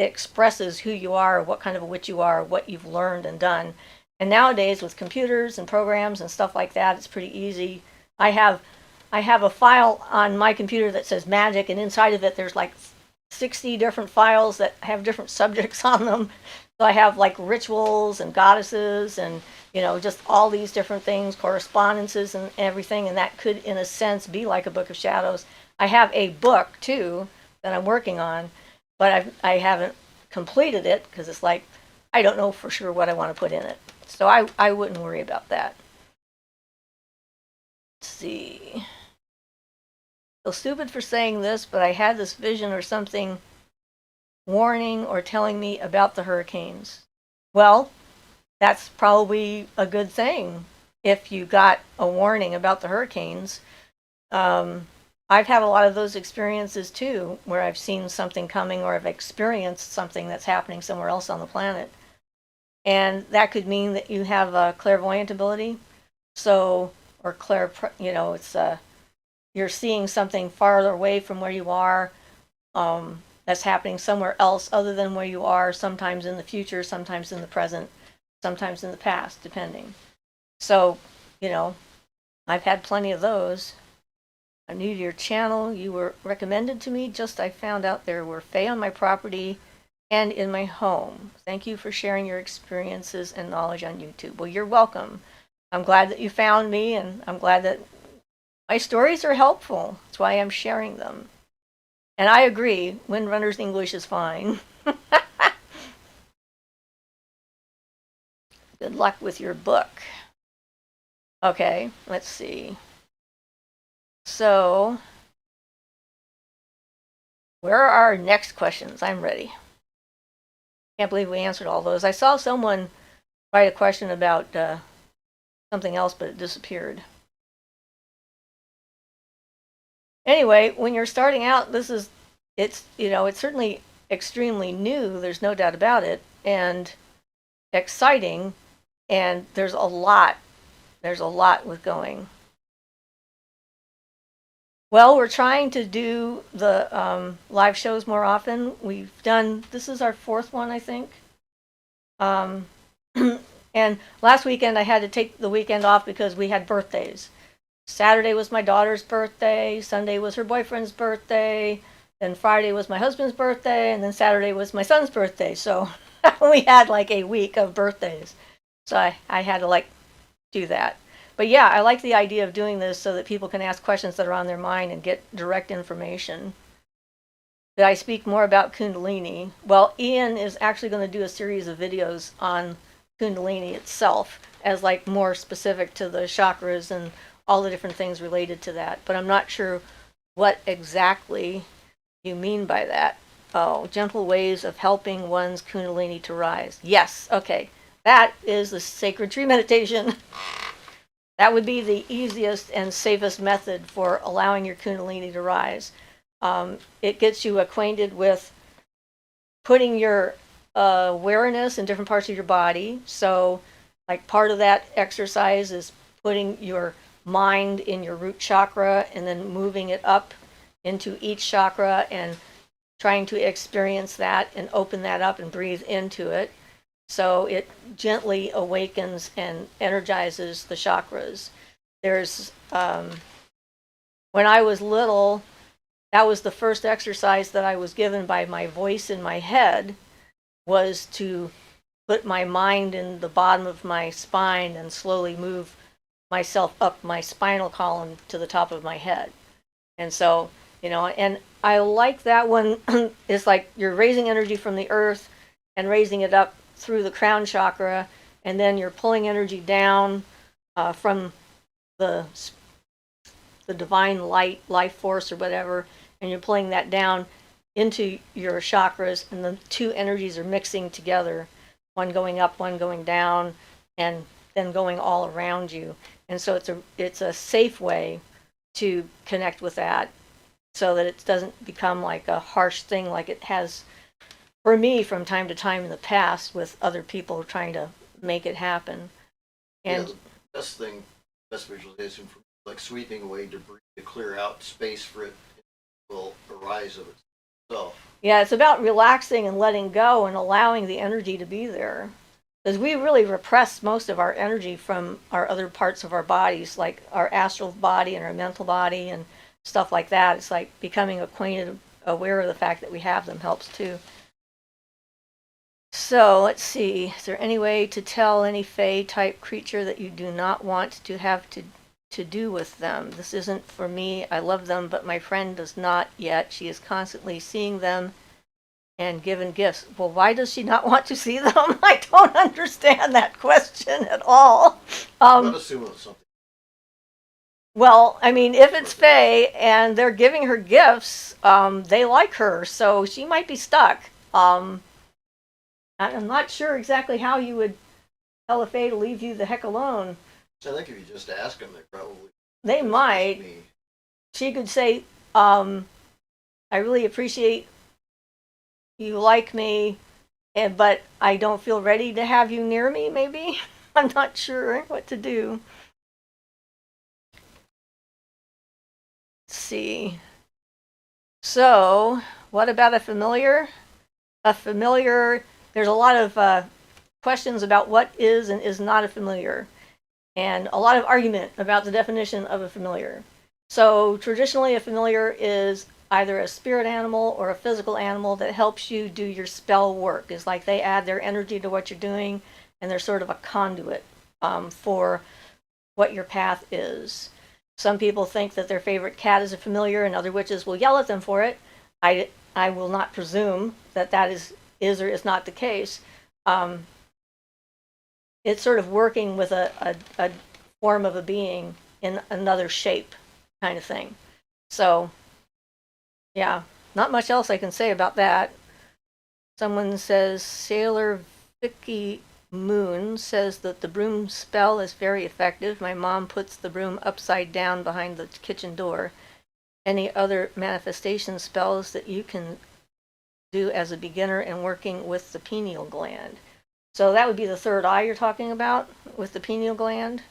expresses who you are, what kind of a witch you are, what you've learned and done. And nowadays with computers and programs and stuff like that, it's pretty easy. I have a file on my computer that says magic, and inside of it there's like 60 different files that have different subjects on them. So I have like rituals and goddesses and, you know, just all these different things, correspondences and everything, and that could in a sense be like a book of shadows. I have a book too that I'm working on, but I haven't completed it because it's like I don't know for sure what I want to put in it. So I wouldn't worry about that. Let's see. Feel stupid for saying this, but I had this vision or something warning or telling me about the hurricanes. Well, that's probably a good thing if you got a warning about the hurricanes. I've had a lot of those experiences too, where I've seen something coming or I've experienced something that's happening somewhere else on the planet. And that could mean that you have a clairvoyant ability. So, or it's you're seeing something farther away from where you are, that's happening somewhere else other than where you are, sometimes in the future, sometimes in the present, sometimes in the past, depending. So, you know, I've had plenty of those. I'm new to your channel. You were recommended to me. Just I found out there were Fae on my property and in my home. Thank you for sharing your experiences and knowledge on YouTube. Well, you're welcome. I'm glad that you found me, and I'm glad that my stories are helpful. That's why I'm sharing them. And I agree, Windrunner's English is fine. Good luck with your book. Okay, let's see. So, where are our next questions? I'm ready. Can't believe we answered all those. I saw someone write a question about something else, but it disappeared. Anyway, when you're starting out, it's certainly extremely new. There's no doubt about it, and exciting, and there's a lot with going. Well, we're trying to do the live shows more often. This is our fourth one, I think. And last weekend I had to take the weekend off because we had birthdays. Saturday was my daughter's birthday, Sunday was her boyfriend's birthday, then Friday was my husband's birthday, and then Saturday was my son's birthday. So we had like a week of birthdays. So I had to do that. But yeah, I like the idea of doing this so that people can ask questions that are on their mind and get direct information. Did I speak more about kundalini? Well, Ian is actually going to do a series of videos on kundalini itself as more specific to the chakras and all the different things related to that. But I'm not sure what exactly you mean by that. Oh, gentle ways of helping one's kundalini to rise. Yes, okay. That is the sacred tree meditation. That would be the easiest and safest method for allowing your kundalini to rise. It gets you acquainted with putting your awareness in different parts of your body. So, part of that exercise is putting your mind in your root chakra and then moving it up into each chakra and trying to experience that and open that up and breathe into it. So it gently awakens and energizes the chakras. There's, when I was little, that was the first exercise that I was given by my voice in my head, was to put my mind in the bottom of my spine and slowly move myself up my spinal column to the top of my head. And so, and I like that one. It's like you're raising energy from the earth and raising it up through the crown chakra, and then you're pulling energy down from the divine life force or whatever, and you're pulling that down into your chakras, and the two energies are mixing together, one going up, one going down, and then going all around you. And so it's a safe way to connect with that, so that it doesn't become like a harsh thing like it has for me from time to time in the past with other people trying to make it happen. And yeah, best visualization for me, like sweeping away debris to clear out space for it will arise of it. So, Yeah, it's about relaxing and letting go and allowing the energy to be there. Because we really repress most of our energy from our other parts of our bodies, like our astral body and our mental body and stuff like that. It's like becoming acquainted, aware of the fact that we have them helps too. So let's see. Is there any way to tell any Fae type creature that you do not want to have to do with them? This isn't for me. I love them, but my friend does not yet. She is constantly seeing them and given gifts. Well, why does she not want to see them? I don't understand that question at all. I'm not assuming it's something. Well, I mean, if it's Fae and they're giving her gifts, they like her, so she might be stuck. I'm not sure exactly how you would tell a Fae to leave you the heck alone. I think if you just ask them, they probably. They might. She could say, I really appreciate you like me, but I don't feel ready to have you near me, maybe? I'm not sure what to do. Let's see. So, what about a familiar? A familiar, there's a lot of questions about what is and is not a familiar, and a lot of argument about the definition of a familiar. So, traditionally, a familiar is either a spirit animal or a physical animal that helps you do your spell work. It's like they add their energy to what you're doing, and they're sort of a conduit for what your path is. Some people think that their favorite cat is a familiar, and other witches will yell at them for it. I will not presume that that is or is not the case. It's sort of working with a form of a being in another shape kind of thing. So, yeah, not much else I can say about that. Someone says, Sailor Vicky Moon says that the broom spell is very effective. My mom puts the broom upside down behind the kitchen door. Any other manifestation spells that you can do as a beginner and working with the pineal gland? So that would be the third eye you're talking about with the pineal gland.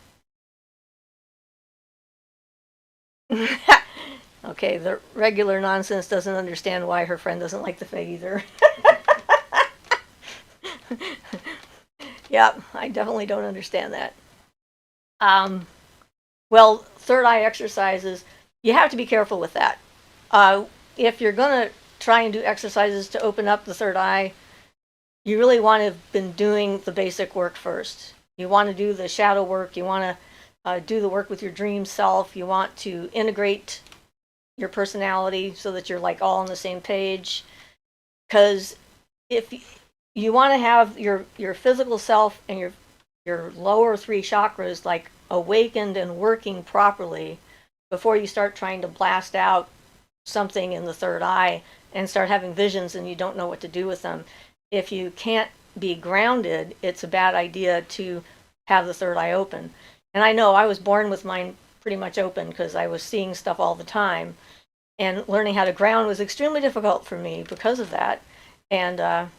Okay, the regular nonsense doesn't understand why her friend doesn't like the Fae either. Yeah, I definitely don't understand that. Well, third eye exercises, you have to be careful with that. If you're going to try and do exercises to open up the third eye, you really want to have been doing the basic work first. You want to do the shadow work. You want to do the work with your dream self. You want to integrate your personality so that you're like all on the same page. Because if you want to have your physical self and your lower three chakras like awakened and working properly before you start trying to blast out something in the third eye and start having visions and you don't know what to do with them. If you can't be grounded, it's a bad idea to have the third eye open. And I know I was born with mine pretty much open because I was seeing stuff all the time. And learning how to ground was extremely difficult for me because of that. And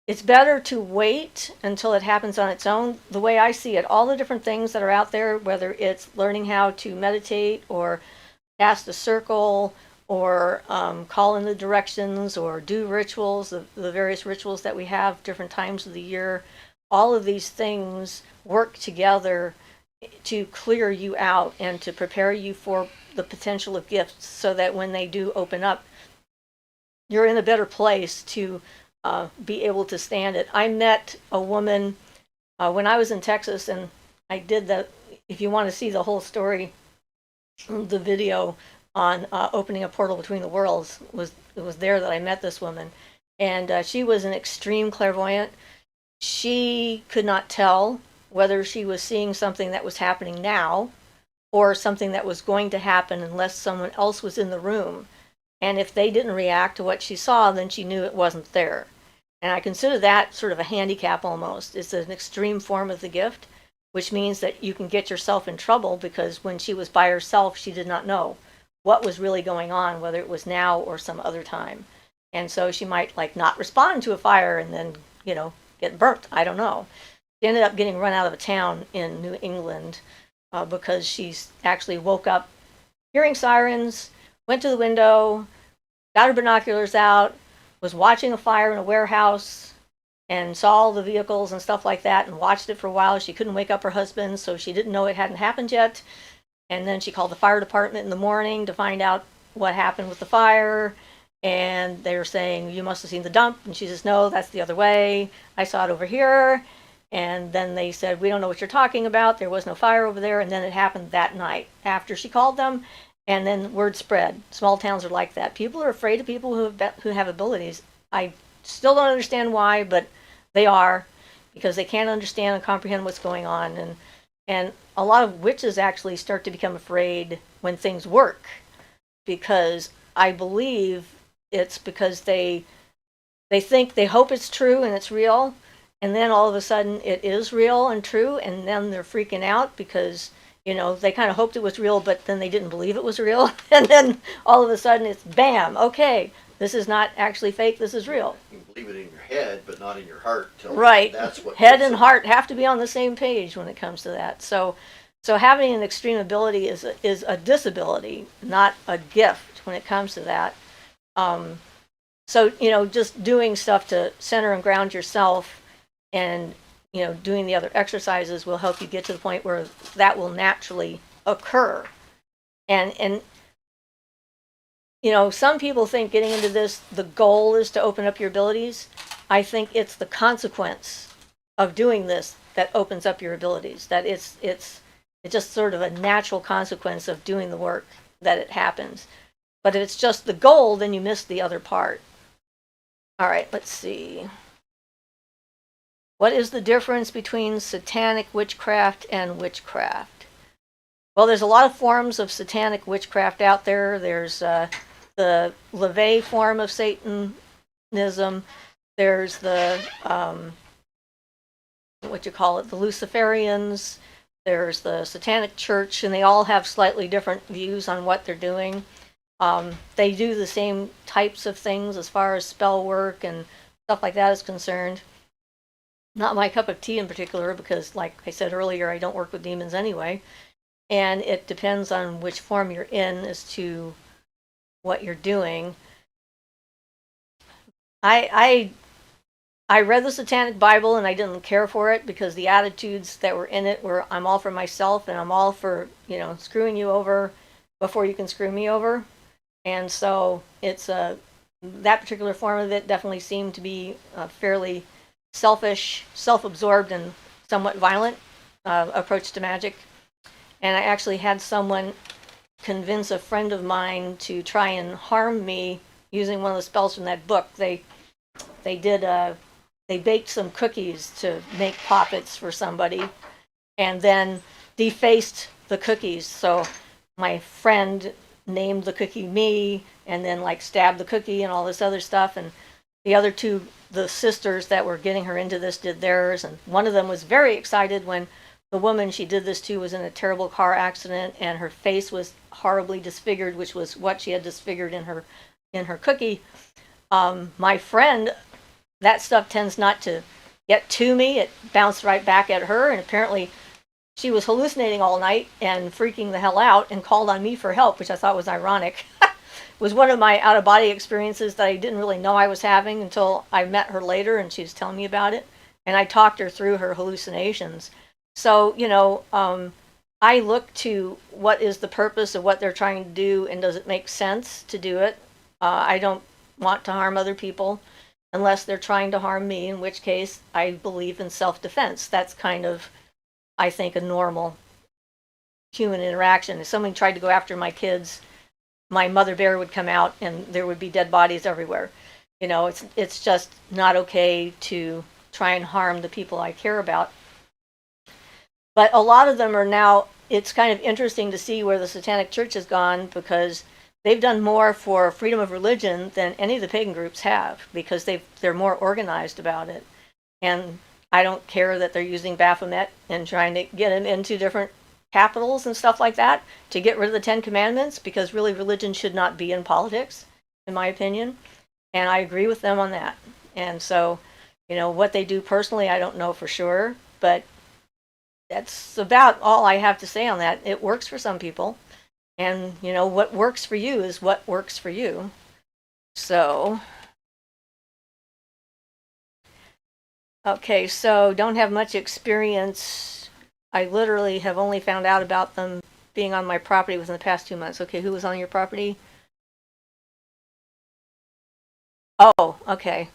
it's better to wait until it happens on its own. The way I see it, all the different things that are out there, whether it's learning how to meditate or cast a circle or call in the directions or do rituals, the various rituals that we have different times of the year, all of these things work together to clear you out and to prepare you for the potential of gifts so that when they do open up, you're in a better place to be able to stand it. I met a woman when I was in Texas, and I did that. If you want to see the whole story, the video on opening a portal between the worlds it was there that I met this woman, and she was an extreme clairvoyant. She could not tell whether she was seeing something that was happening now or something that was going to happen unless someone else was in the room. And if they didn't react to what she saw, then she knew it wasn't there. And I consider that sort of a handicap almost. It's an extreme form of the gift, which means that you can get yourself in trouble because when she was by herself, she did not know what was really going on, whether it was now or some other time. And so she might like not respond to a fire and then, get burnt. I don't know. She ended up getting run out of a town in New England because she actually woke up hearing sirens, went to the window, got her binoculars out, was watching a fire in a warehouse, and saw all the vehicles and stuff like that, and watched it for a while. She couldn't wake up her husband, so she didn't know it hadn't happened yet. And then she called the fire department in the morning to find out what happened with the fire. And they were saying, you must have seen the dump. And she says, no, that's the other way. I saw it over here. And then they said, we don't know what you're talking about. There was no fire over there. And then it happened that night after she called them. And then word spread. Small towns are like that. People are afraid of people who have abilities. I still don't understand why, but they are, because they can't understand and comprehend what's going on. And a lot of witches actually start to become afraid when things work, because I believe it's because they hope it's true and it's real, and then all of a sudden it is real and true, and then they're freaking out because, you know, they kind of hoped it was real, but then they didn't believe it was real. And then all of a sudden it's bam, okay, this is not actually fake, this is real. You can believe it in your head, but not in your heart. Right. That's what head and heart have to be on the same page when it comes to that. So having an extreme ability is a disability, not a gift when it comes to that. So, you know, just doing stuff to center and ground yourself, and, you know, doing the other exercises will help you get to the point where that will naturally occur. And you know, some people think getting into this, the goal is to open up your abilities. I think it's the consequence of doing this that opens up your abilities. That it's just sort of a natural consequence of doing the work that it happens. But if it's just the goal, then you miss the other part. All right, let's see. What is the difference between satanic witchcraft and witchcraft? Well, there's a lot of forms of satanic witchcraft out there. There's the LaVey form of Satanism. There's the the Luciferians. There's the Satanic Church, and they all have slightly different views on what they're doing. They do the same types of things as far as spell work and stuff like that is concerned. Not my cup of tea in particular, because like I said earlier, I don't work with demons anyway. And it depends on which form you're in as to what you're doing. I read the Satanic Bible and I didn't care for it because the attitudes that were in it were, I'm all for myself and I'm all for, you know, screwing you over before you can screw me over. And so it's that particular form of it definitely seemed to be fairly selfish, self-absorbed, and somewhat violent approach to magic. And I actually had someone convince a friend of mine to try and harm me using one of the spells from that book. They baked some cookies to make poppets for somebody, and then defaced the cookies. So my friend named the cookie me, and then like stabbed the cookie and all this other stuff. And the other two, the sisters that were getting her into this, did theirs. And one of them was very excited when the woman she did this to was in a terrible car accident and her face was horribly disfigured, which was what she had disfigured in her cookie. My friend, that stuff tends not to get to me. It bounced right back at her, and apparently she was hallucinating all night and freaking the hell out and called on me for help, which I thought was ironic. It was one of my out-of-body experiences that I didn't really know I was having until I met her later and she was telling me about it. And I talked her through her hallucinations. So, you know, I look to what is the purpose of what they're trying to do, and does it make sense to do it? I don't want to harm other people unless they're trying to harm me, in which case I believe in self-defense. That's kind of, I think, a normal human interaction. If someone tried to go after my kids, my mother bear would come out and there would be dead bodies everywhere. You know, it's just not okay to try and harm the people I care about. But a lot of them are now, it's kind of interesting to see where the Satanic Church has gone, because they've done more for freedom of religion than any of the pagan groups have, because they're more organized about it. And I don't care that they're using Baphomet and trying to get him into different capitals and stuff like that to get rid of the Ten Commandments, because really religion should not be in politics, in my opinion. And I agree with them on that. And so, you know, what they do personally, I don't know for sure, but that's about all I have to say on that. It works for some people. And, you know, what works for you is what works for you. So, okay, so don't have much experience. I literally have only found out about them being on my property within the past 2 months. Okay, who was on your property? Oh, okay.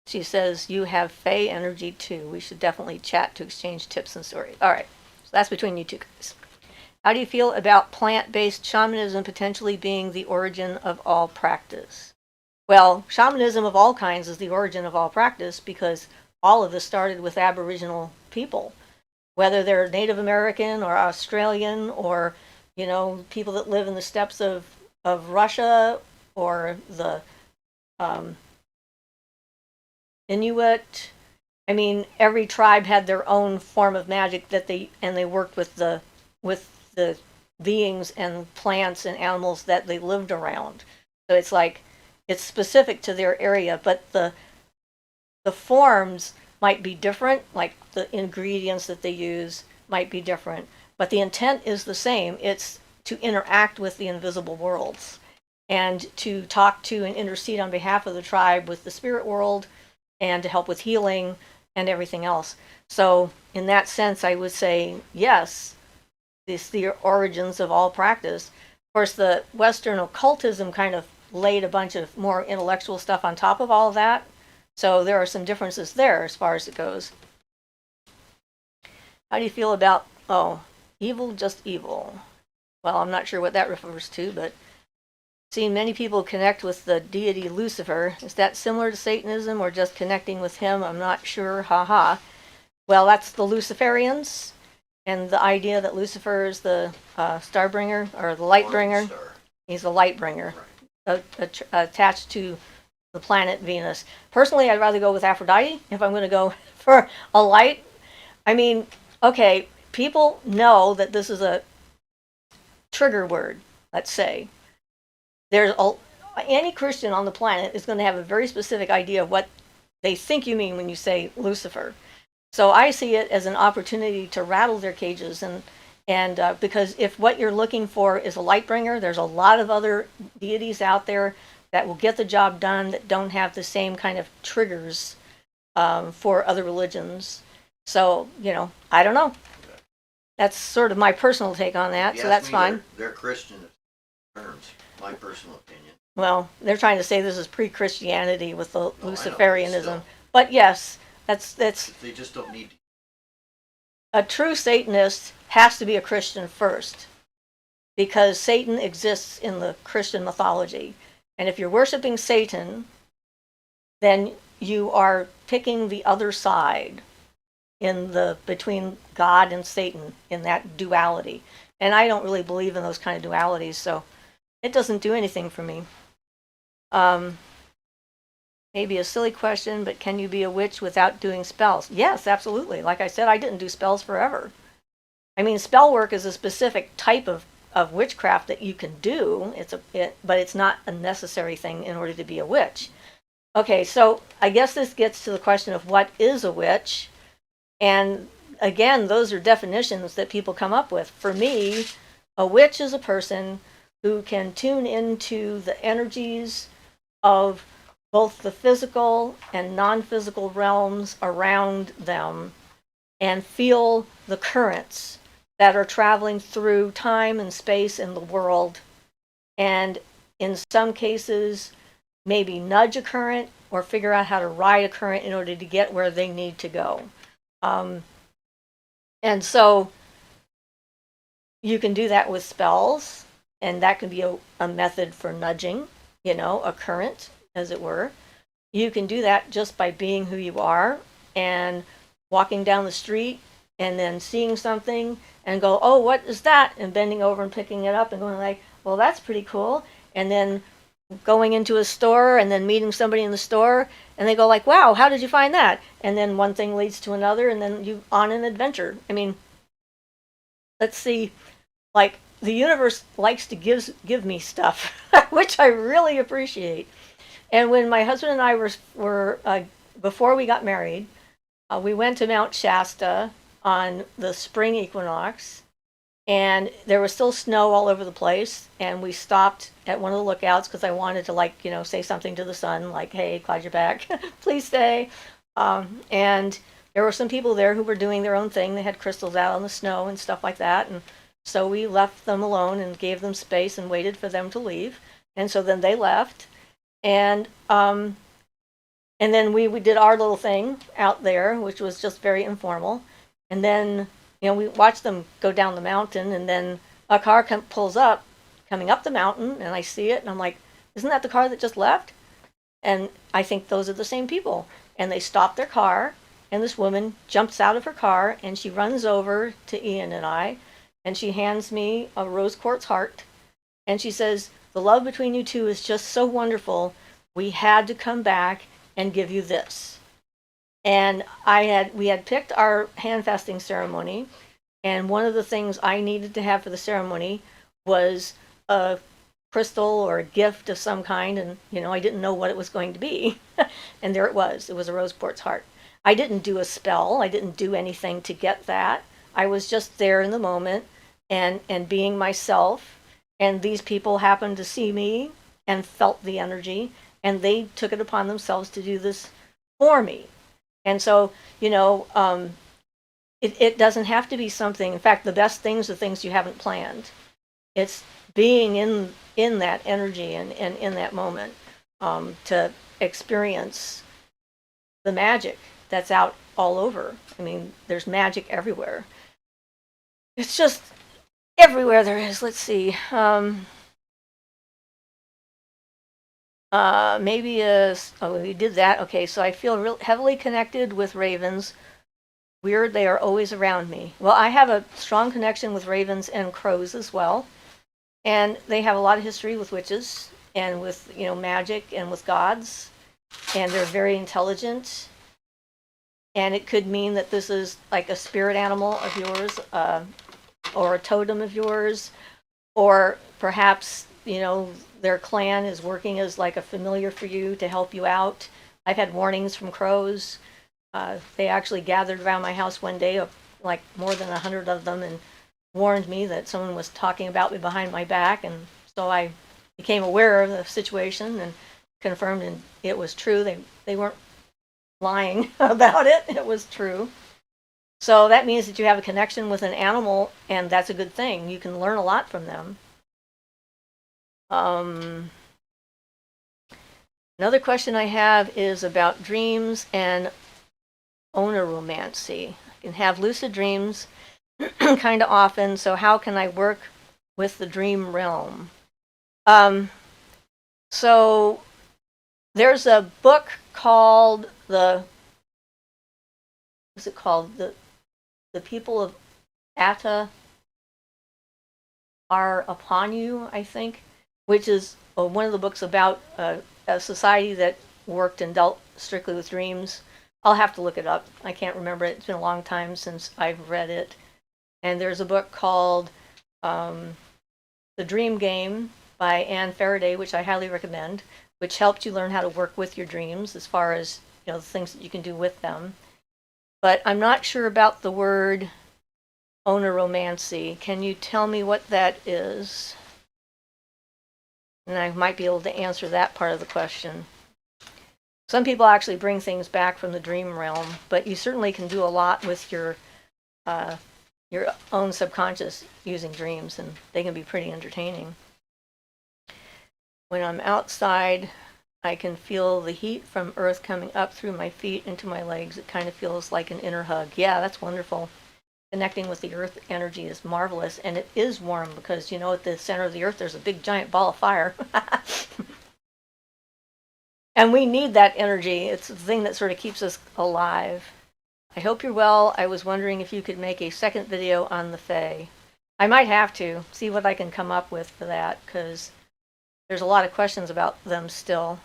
She says, you have Fae energy too. We should definitely chat to exchange tips and stories. All right, so that's between you two guys. How do you feel about plant-based shamanism potentially being the origin of all practice? Well, shamanism of all kinds is the origin of all practice because all of this started with Aboriginal people, whether they're Native American or Australian or, people that live in the steppes of Russia or the Inuit. I mean, every tribe had their own form of magic that they worked with the beings and plants and animals that they lived around. So it's like it's specific to their area, but the forms might be different, like the ingredients that they use might be different, but the intent is the same. It's to interact with the invisible worlds and to talk to and intercede on behalf of the tribe with the spirit world and to help with healing and everything else. So in that sense, I would say, yes, this is the origins of all practice. Of course, the Western occultism kind of laid a bunch of more intellectual stuff on top of all of that. So there are some differences there as far as it goes. How do you feel about, evil, just evil? Well, I'm not sure what that refers to, but seen many people connect with the deity Lucifer. Is that similar to Satanism or just connecting with him? I'm not sure. Haha. Well, that's the Luciferians and the idea that Lucifer is the star bringer or the light bringer. He's the light bringer, right, attached to the planet Venus. Personally, I'd rather go with Aphrodite if I'm going to go for a light. I mean, okay, people know that this is a trigger word, let's say. Any Christian on the planet is going to have a very specific idea of what they think you mean when you say Lucifer. So I see it as an opportunity to rattle their cages, and because if what you're looking for is a light bringer, there's a lot of other deities out there that will get the job done that don't have the same kind of triggers for other religions. So, I don't know. That's sort of my personal take on that, so that's fine. They're Christian terms, my personal opinion. Well, they're trying to say this is pre-Christianity with the Luciferianism. But yes, that's they just don't need to. A true Satanist has to be a Christian first, because Satan exists in the Christian mythology. And if you're worshiping Satan, then you are picking the other side between God and Satan in that duality. And I don't really believe in those kind of dualities, so it doesn't do anything for me. Maybe a silly question, but can you be a witch without doing spells? Yes, absolutely. Like I said, I didn't do spells forever. I mean, spell work is a specific type of witchcraft that you can do. But it's not a necessary thing in order to be a witch. Okay, so I guess this gets to the question of what is a witch. And again, those are definitions that people come up with. For me, a witch is a person who can tune into the energies of both the physical and non-physical realms around them and feel the currents that are traveling through time and space in the world. And in some cases, maybe nudge a current or figure out how to ride a current in order to get where they need to go. And so you can do that with spells, and that can be a method for nudging, a current, as it were. You can do that just by being who you are and walking down the street and then seeing something and go, oh, what is that? And bending over and picking it up and going like, well, that's pretty cool. And then going into a store and then meeting somebody in the store and they go like, wow, how did you find that? And then one thing leads to another and then you on an adventure. I mean, let's see, like the universe likes to give me stuff, which I really appreciate. And when my husband and I were before we got married, we went to Mount Shasta on the spring equinox, and there was still snow all over the place, and we stopped at one of the lookouts because I wanted to, like, say something to the sun, like, hey, glad you're back, please stay. And there were some people there who were doing their own thing. They had crystals out on the snow and stuff like that, and so we left them alone and gave them space and waited for them to leave. And so then they left, and then we did our little thing out there, which was just very informal. And then, we watched them go down the mountain, and then a car pulls up, coming up the mountain, and I see it, and I'm like, isn't that the car that just left? And I think those are the same people. And they stop their car, and this woman jumps out of her car, and she runs over to Ian and I, and she hands me a rose quartz heart, and she says, the love between you two is just so wonderful. We had to come back and give you this. And we had picked our hand fasting ceremony, and one of the things I needed to have for the ceremony was a crystal or a gift of some kind, and I didn't know what it was going to be. And there it was a rose quartz heart. I didn't do a spell, I didn't do anything to get that. I was just there in the moment and being myself, and these people happened to see me and felt the energy, and they took it upon themselves to do this for me. And so, it doesn't have to be something. In fact, the best things are things you haven't planned. It's being in that energy and in that moment, to experience the magic that's out all over. I mean, there's magic everywhere. It's just everywhere there is. Let's see. Maybe we did that. Okay, so I feel real heavily connected with ravens. Weird, they are always around me. Well, I have a strong connection with ravens and crows as well. And they have a lot of history with witches and with, magic and with gods. And they're very intelligent. And it could mean that this is like a spirit animal of yours, or a totem of yours, or perhaps, their clan is working as like a familiar for you to help you out. I've had warnings from crows. They actually gathered around my house one day, of like more than 100 of them, and warned me that someone was talking about me behind my back. And so I became aware of the situation and confirmed, and it was true. They weren't lying about it. It was true. So that means that you have a connection with an animal, and that's a good thing. You can learn a lot from them. Another question I have is about dreams and owneromancy. I can have lucid dreams kind of often, so how can I work with the dream realm? So there's a book called the People of Atta Are Upon You, I think, which is one of the books about a society that worked and dealt strictly with dreams. I'll have to look it up. I can't remember it. It's been a long time since I've read it. And there's a book called The Dream Game by Anne Faraday, which I highly recommend, which helps you learn how to work with your dreams as far as, the things that you can do with them. But I'm not sure about the word owneromancy. Can you tell me what that is? And I might be able to answer that part of the question. Some people actually bring things back from the dream realm, but you certainly can do a lot with your own subconscious using dreams, and they can be pretty entertaining. When I'm outside, I can feel the heat from earth coming up through my feet into my legs. It kind of feels like an inner hug. Yeah, that's wonderful. Connecting with the earth energy is marvelous, and it is warm because, at the center of the earth, there's a big giant ball of fire. And we need that energy. It's the thing that sort of keeps us alive. I hope you're well. I was wondering if you could make a second video on the Fae. I might have to see what I can come up with for that, because there's a lot of questions about them still.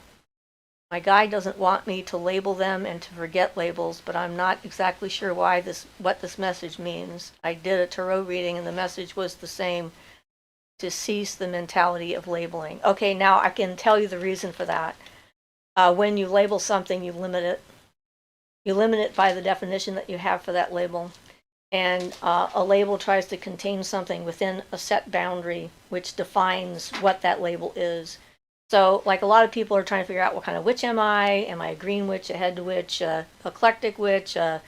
My guide doesn't want me to label them and to forget labels, but I'm not exactly sure what this message means. I did a tarot reading, and the message was the same: to cease the mentality of labeling. Okay, now I can tell you the reason for that. When you label something, you limit it. You limit it by the definition that you have for that label. And a label tries to contain something within a set boundary, which defines what that label is. So, like, a lot of people are trying to figure out, what kind of witch am I? Am I a green witch, a head witch, a eclectic witch, a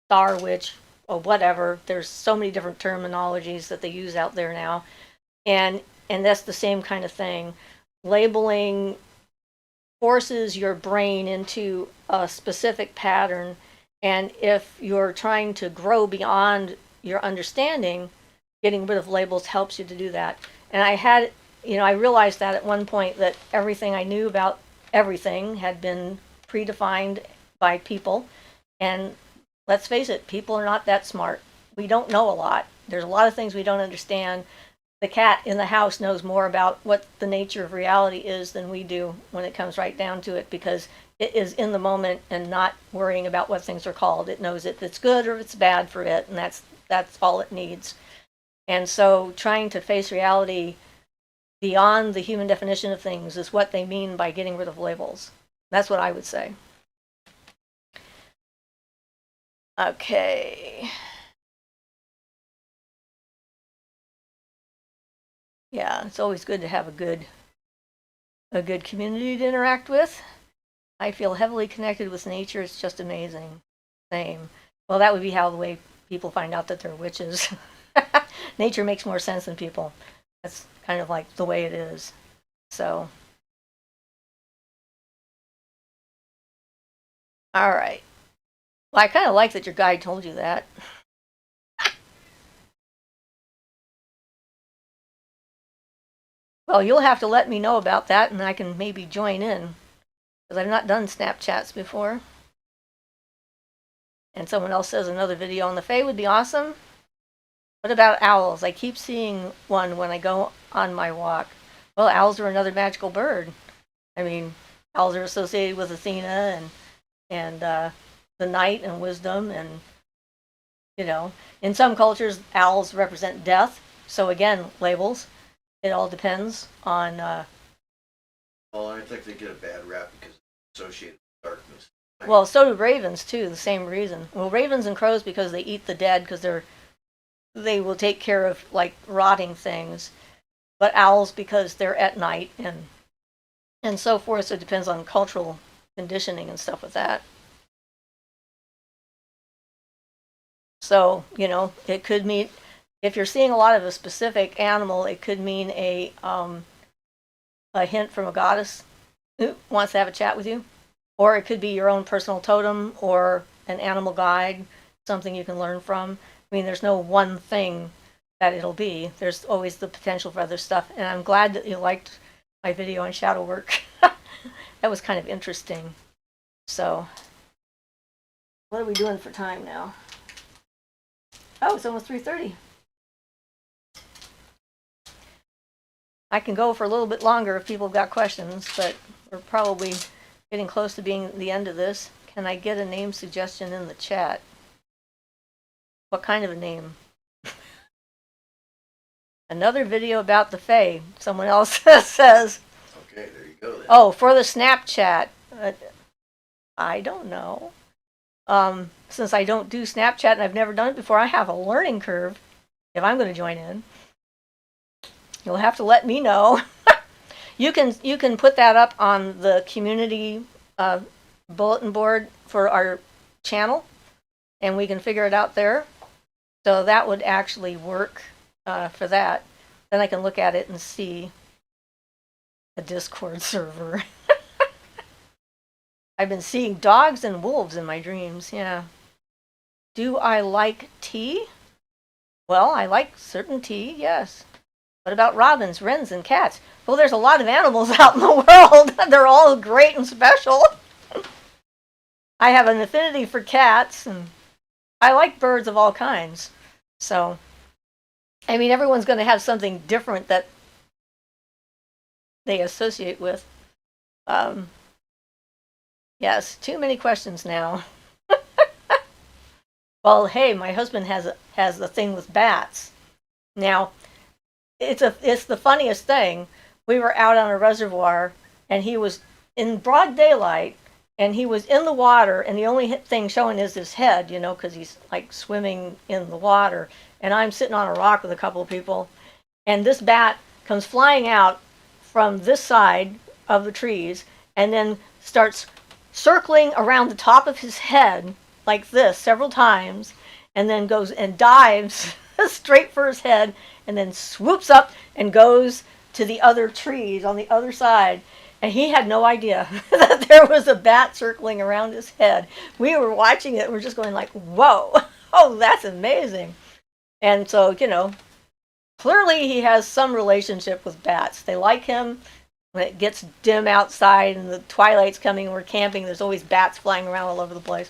star witch, or whatever? There's so many different terminologies that they use out there now. And that's the same kind of thing. Labeling forces your brain into a specific pattern, and if you're trying to grow beyond your understanding, getting rid of labels helps you to do that. And I realized that at one point, that everything I knew about everything had been predefined by people. And let's face it, people are not that smart. We don't know a lot. There's a lot of things we don't understand. The cat in the house knows more about what the nature of reality is than we do when it comes right down to it, because it is in the moment and not worrying about what things are called. It knows if it's good or if it's bad for it, and that's all it needs. And so trying to face reality beyond the human definition of things is what they mean by getting rid of labels. That's what I would say. Okay. Yeah, it's always good to have a good community to interact with. I feel heavily connected with nature. It's just amazing. Same. Well, that would be how the way people find out that they're witches. Nature makes more sense than people. That's kind of like the way it is. So, all right. Well, I kind of like that your guide told you that. Well, you'll have to let me know about that, and I can maybe join in, because I've not done Snapchats before. And someone else says another video on the Fae would be awesome. What about owls? I keep seeing one when I go on my walk. Well, owls are another magical bird. I mean, owls are associated with Athena and the night and wisdom, and in some cultures, owls represent death. So again, labels. It all depends on. Well, I think they get a bad rap because it's associated with darkness. Well, so do ravens too. The same reason. Well, ravens and crows, because they eat the dead, because they will take care of like rotting things. But owls, because they're at night and so forth. So it depends on cultural conditioning and stuff with that. So it could mean, if you're seeing a lot of a specific animal, it could mean a hint from a goddess who wants to have a chat with you. Or it could be your own personal totem or an animal guide, something you can learn from. I mean, there's no one thing that it'll be. There's always the potential for other stuff. And I'm glad that you liked my video on shadow work. That was kind of interesting. So, what are we doing for time now? Oh, it's almost 3:30. I can go for a little bit longer if people have got questions, but we're probably getting close to being the end of this. Can I get a name suggestion in the chat? What kind of a name? Another video about the Fae, someone else says. Okay, there you go then. Oh, for the Snapchat. I don't know. Since I don't do Snapchat and I've never done it before, I have a learning curve if I'm going to join in. You'll have to let me know. You can put that up on the community bulletin board for our channel, and we can figure it out there. So that would actually work for that. Then I can look at it and see a Discord server. I've been seeing dogs and wolves in my dreams, yeah. Do I like tea? Well, I like certain tea, yes. What about robins, wrens, and cats? Well, there's a lot of animals out in the world. They're all great and special. I have an affinity for cats, and I like birds of all kinds. So, I mean, everyone's going to have something different that they associate with. Yes, too many questions now. Well, hey, my husband has the thing with bats. Now, it's the funniest thing. We were out on a reservoir, and he was in broad daylight, and he was in the water, and the only thing showing is his head, you know, because he's like swimming in the water. And I'm sitting on a rock with a couple of people, and this bat comes flying out from this side of the trees and then starts circling around the top of his head like this several times, and then goes and dives straight for his head, and then swoops up and goes to the other trees on the other side. And he had no idea that there was a bat circling around his head. We were watching it, we're just going like, whoa, oh, that's amazing. And so, you know, clearly he has some relationship with bats. They like him. When it gets dim outside and the twilight's coming and we're camping, there's always bats flying around all over the place.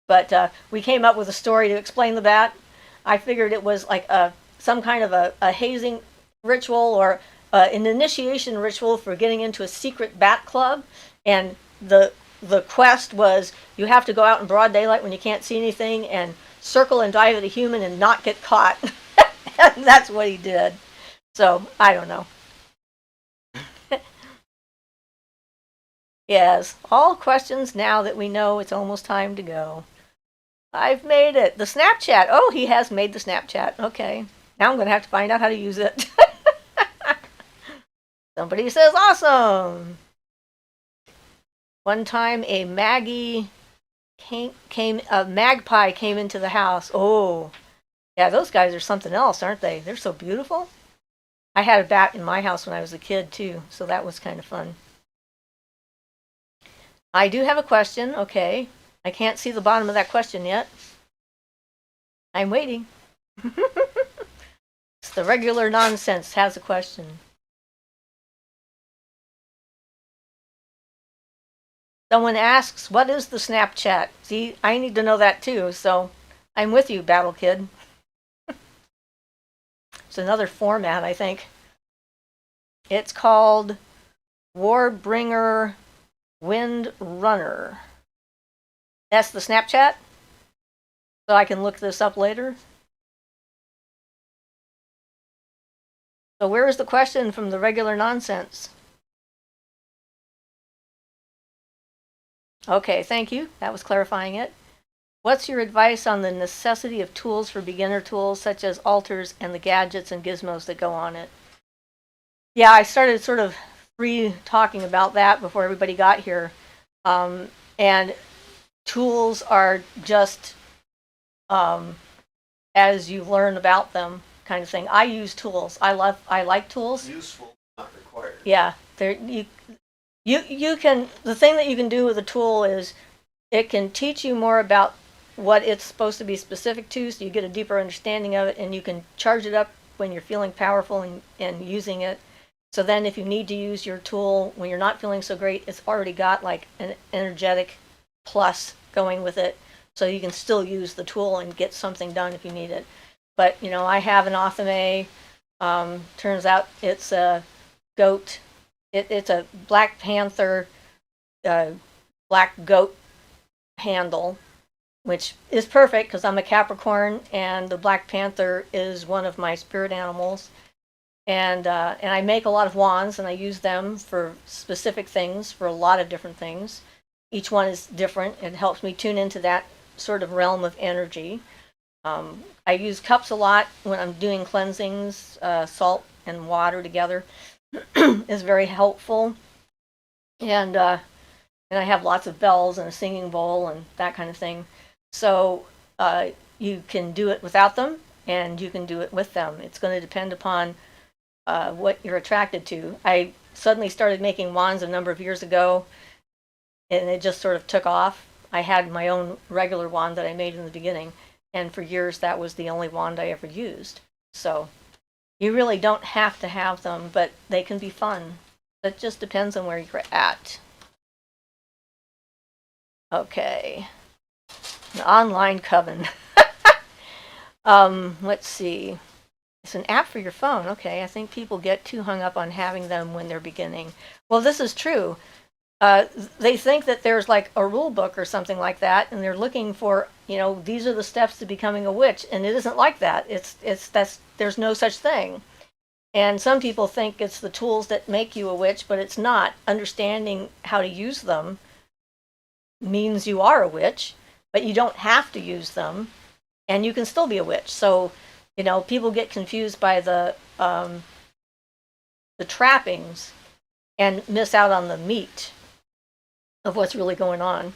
But we came up with a story to explain the bat. I figured it was like some kind of a hazing ritual, or an initiation ritual for getting into a secret bat club. And the quest was, you have to go out in broad daylight when you can't see anything and circle and dive at a human and not get caught. And that's what he did. So, I don't know. Yes, all questions now that we know it's almost time to go. I've made it. The Snapchat. Oh, he has made the Snapchat. Okay. Now I'm going to have to find out how to use it. Somebody says, awesome. One time a magpie came into the house. Oh, yeah, those guys are something else, aren't they? They're so beautiful. I had a bat in my house when I was a kid, too, so that was kind of fun. I do have a question. Okay. I can't see the bottom of that question yet. I'm waiting. It's the regular nonsense has a question. Someone asks, what is the Snapchat? See, I need to know that too, so I'm with you, Battle Kid. It's another format, I think. It's called Warbringer Wind Runner. That's the Snapchat? So I can look this up later? So where is the question from the regular nonsense? Okay, thank you. That was clarifying it. What's your advice on the necessity of tools for beginner tools, such as altars and the gadgets and gizmos that go on it? Yeah, I started sort of free talking about that before everybody got here. And tools are just as you learn about them, kind of thing. I use tools. I like tools. Useful, not required. Yeah, you can, the thing that you can do with a tool is it can teach you more about what it's supposed to be specific to, so you get a deeper understanding of it, and you can charge it up when you're feeling powerful and using it. So then if you need to use your tool when you're not feeling so great, it's already got like an energetic plus going with it, so you can still use the tool and get something done if you need it. But, you know, I have an Othame. Turns out it's a goat. It's a Black Panther, black goat handle, which is perfect because I'm a Capricorn, and the Black Panther is one of my spirit animals. And I make a lot of wands, and I use them for specific things, for a lot of different things. Each one is different. It helps me tune into that sort of realm of energy. I use cups a lot when I'm doing cleansings. Salt and water together is very helpful. And I have lots of bells and a singing bowl and that kind of thing. So you can do it without them, and you can do it with them. It's going to depend upon what you're attracted to. I suddenly started making wands a number of years ago, and it just sort of took off. I had my own regular wand that I made in the beginning, and for years that was the only wand I ever used. So you really don't have to have them, but they can be fun. It just depends on where you're at. Okay. An online coven. Let's see. It's an app for your phone. Okay, I think people get too hung up on having them when they're beginning. Well, this is true. They think that there's like a rule book or something like that, and they're looking for, you know, these are the steps to becoming a witch, and it isn't like that. There's no such thing. And some people think it's the tools that make you a witch, but it's not. Understanding how to use them means you are a witch, but you don't have to use them, and you can still be a witch. So, people get confused by the trappings and miss out on the meat of what's really going on.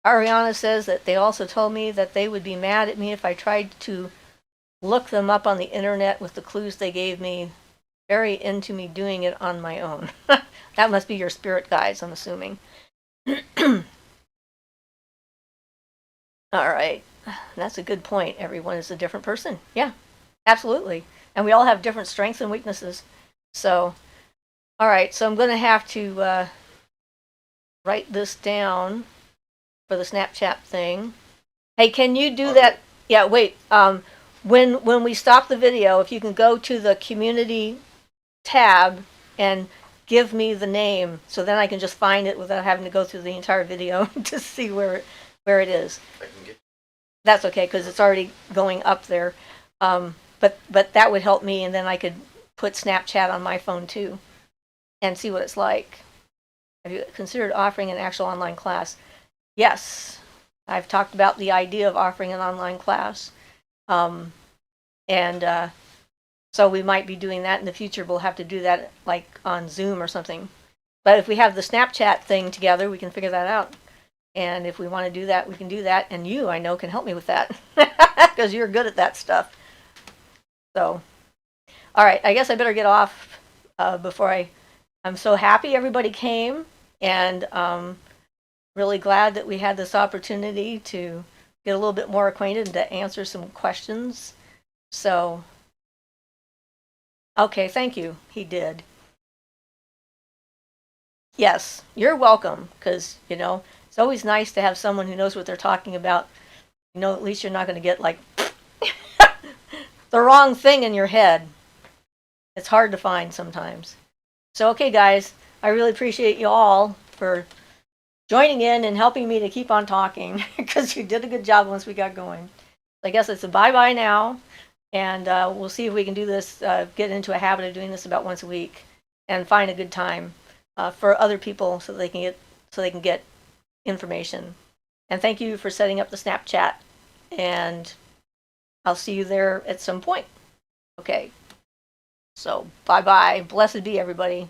Ariana says that they also told me that they would be mad at me if I tried to look them up on the internet with the clues they gave me. Very into me doing it on my own. That must be your spirit guides, I'm assuming. All right. That's a good point. Everyone is a different person. Yeah, absolutely. And we all have different strengths and weaknesses. So, all right. So I'm going to have to write this down for the Snapchat thing. Hey, can you do that? Yeah, wait. When we stop the video, if you can go to the community tab and give me the name, so then I can just find it without having to go through the entire video to see where it is. That's okay, because it's already going up there. But that would help me, and then I could put Snapchat on my phone too and see what it's like. Have you considered offering an actual online class? Yes, I've talked about the idea of offering an online class. So we might be doing that in the future. We'll have to do that like on Zoom or something. But if we have the Snapchat thing together, we can figure that out. And if we want to do that, we can do that. And you, I know, can help me with that because you're good at that stuff. So, all right, I guess I better get off before I'm so happy everybody came, and really glad that we had this opportunity to get a little bit more acquainted and to answer some questions. So, okay, thank you. He did. Yes, you're welcome, because, it's always nice to have someone who knows what they're talking about. At least you're not going to get, like, the wrong thing in your head. It's hard to find sometimes. So, okay, guys, I really appreciate you all for joining in and helping me to keep on talking, because you did a good job once we got going. I guess it's a bye-bye now, and we'll see if we can do this, get into a habit of doing this about once a week, and find a good time for other people so they can get information. And thank you for setting up the Snapchat, and I'll see you there at some point. Okay. So, bye-bye. Blessed be everybody.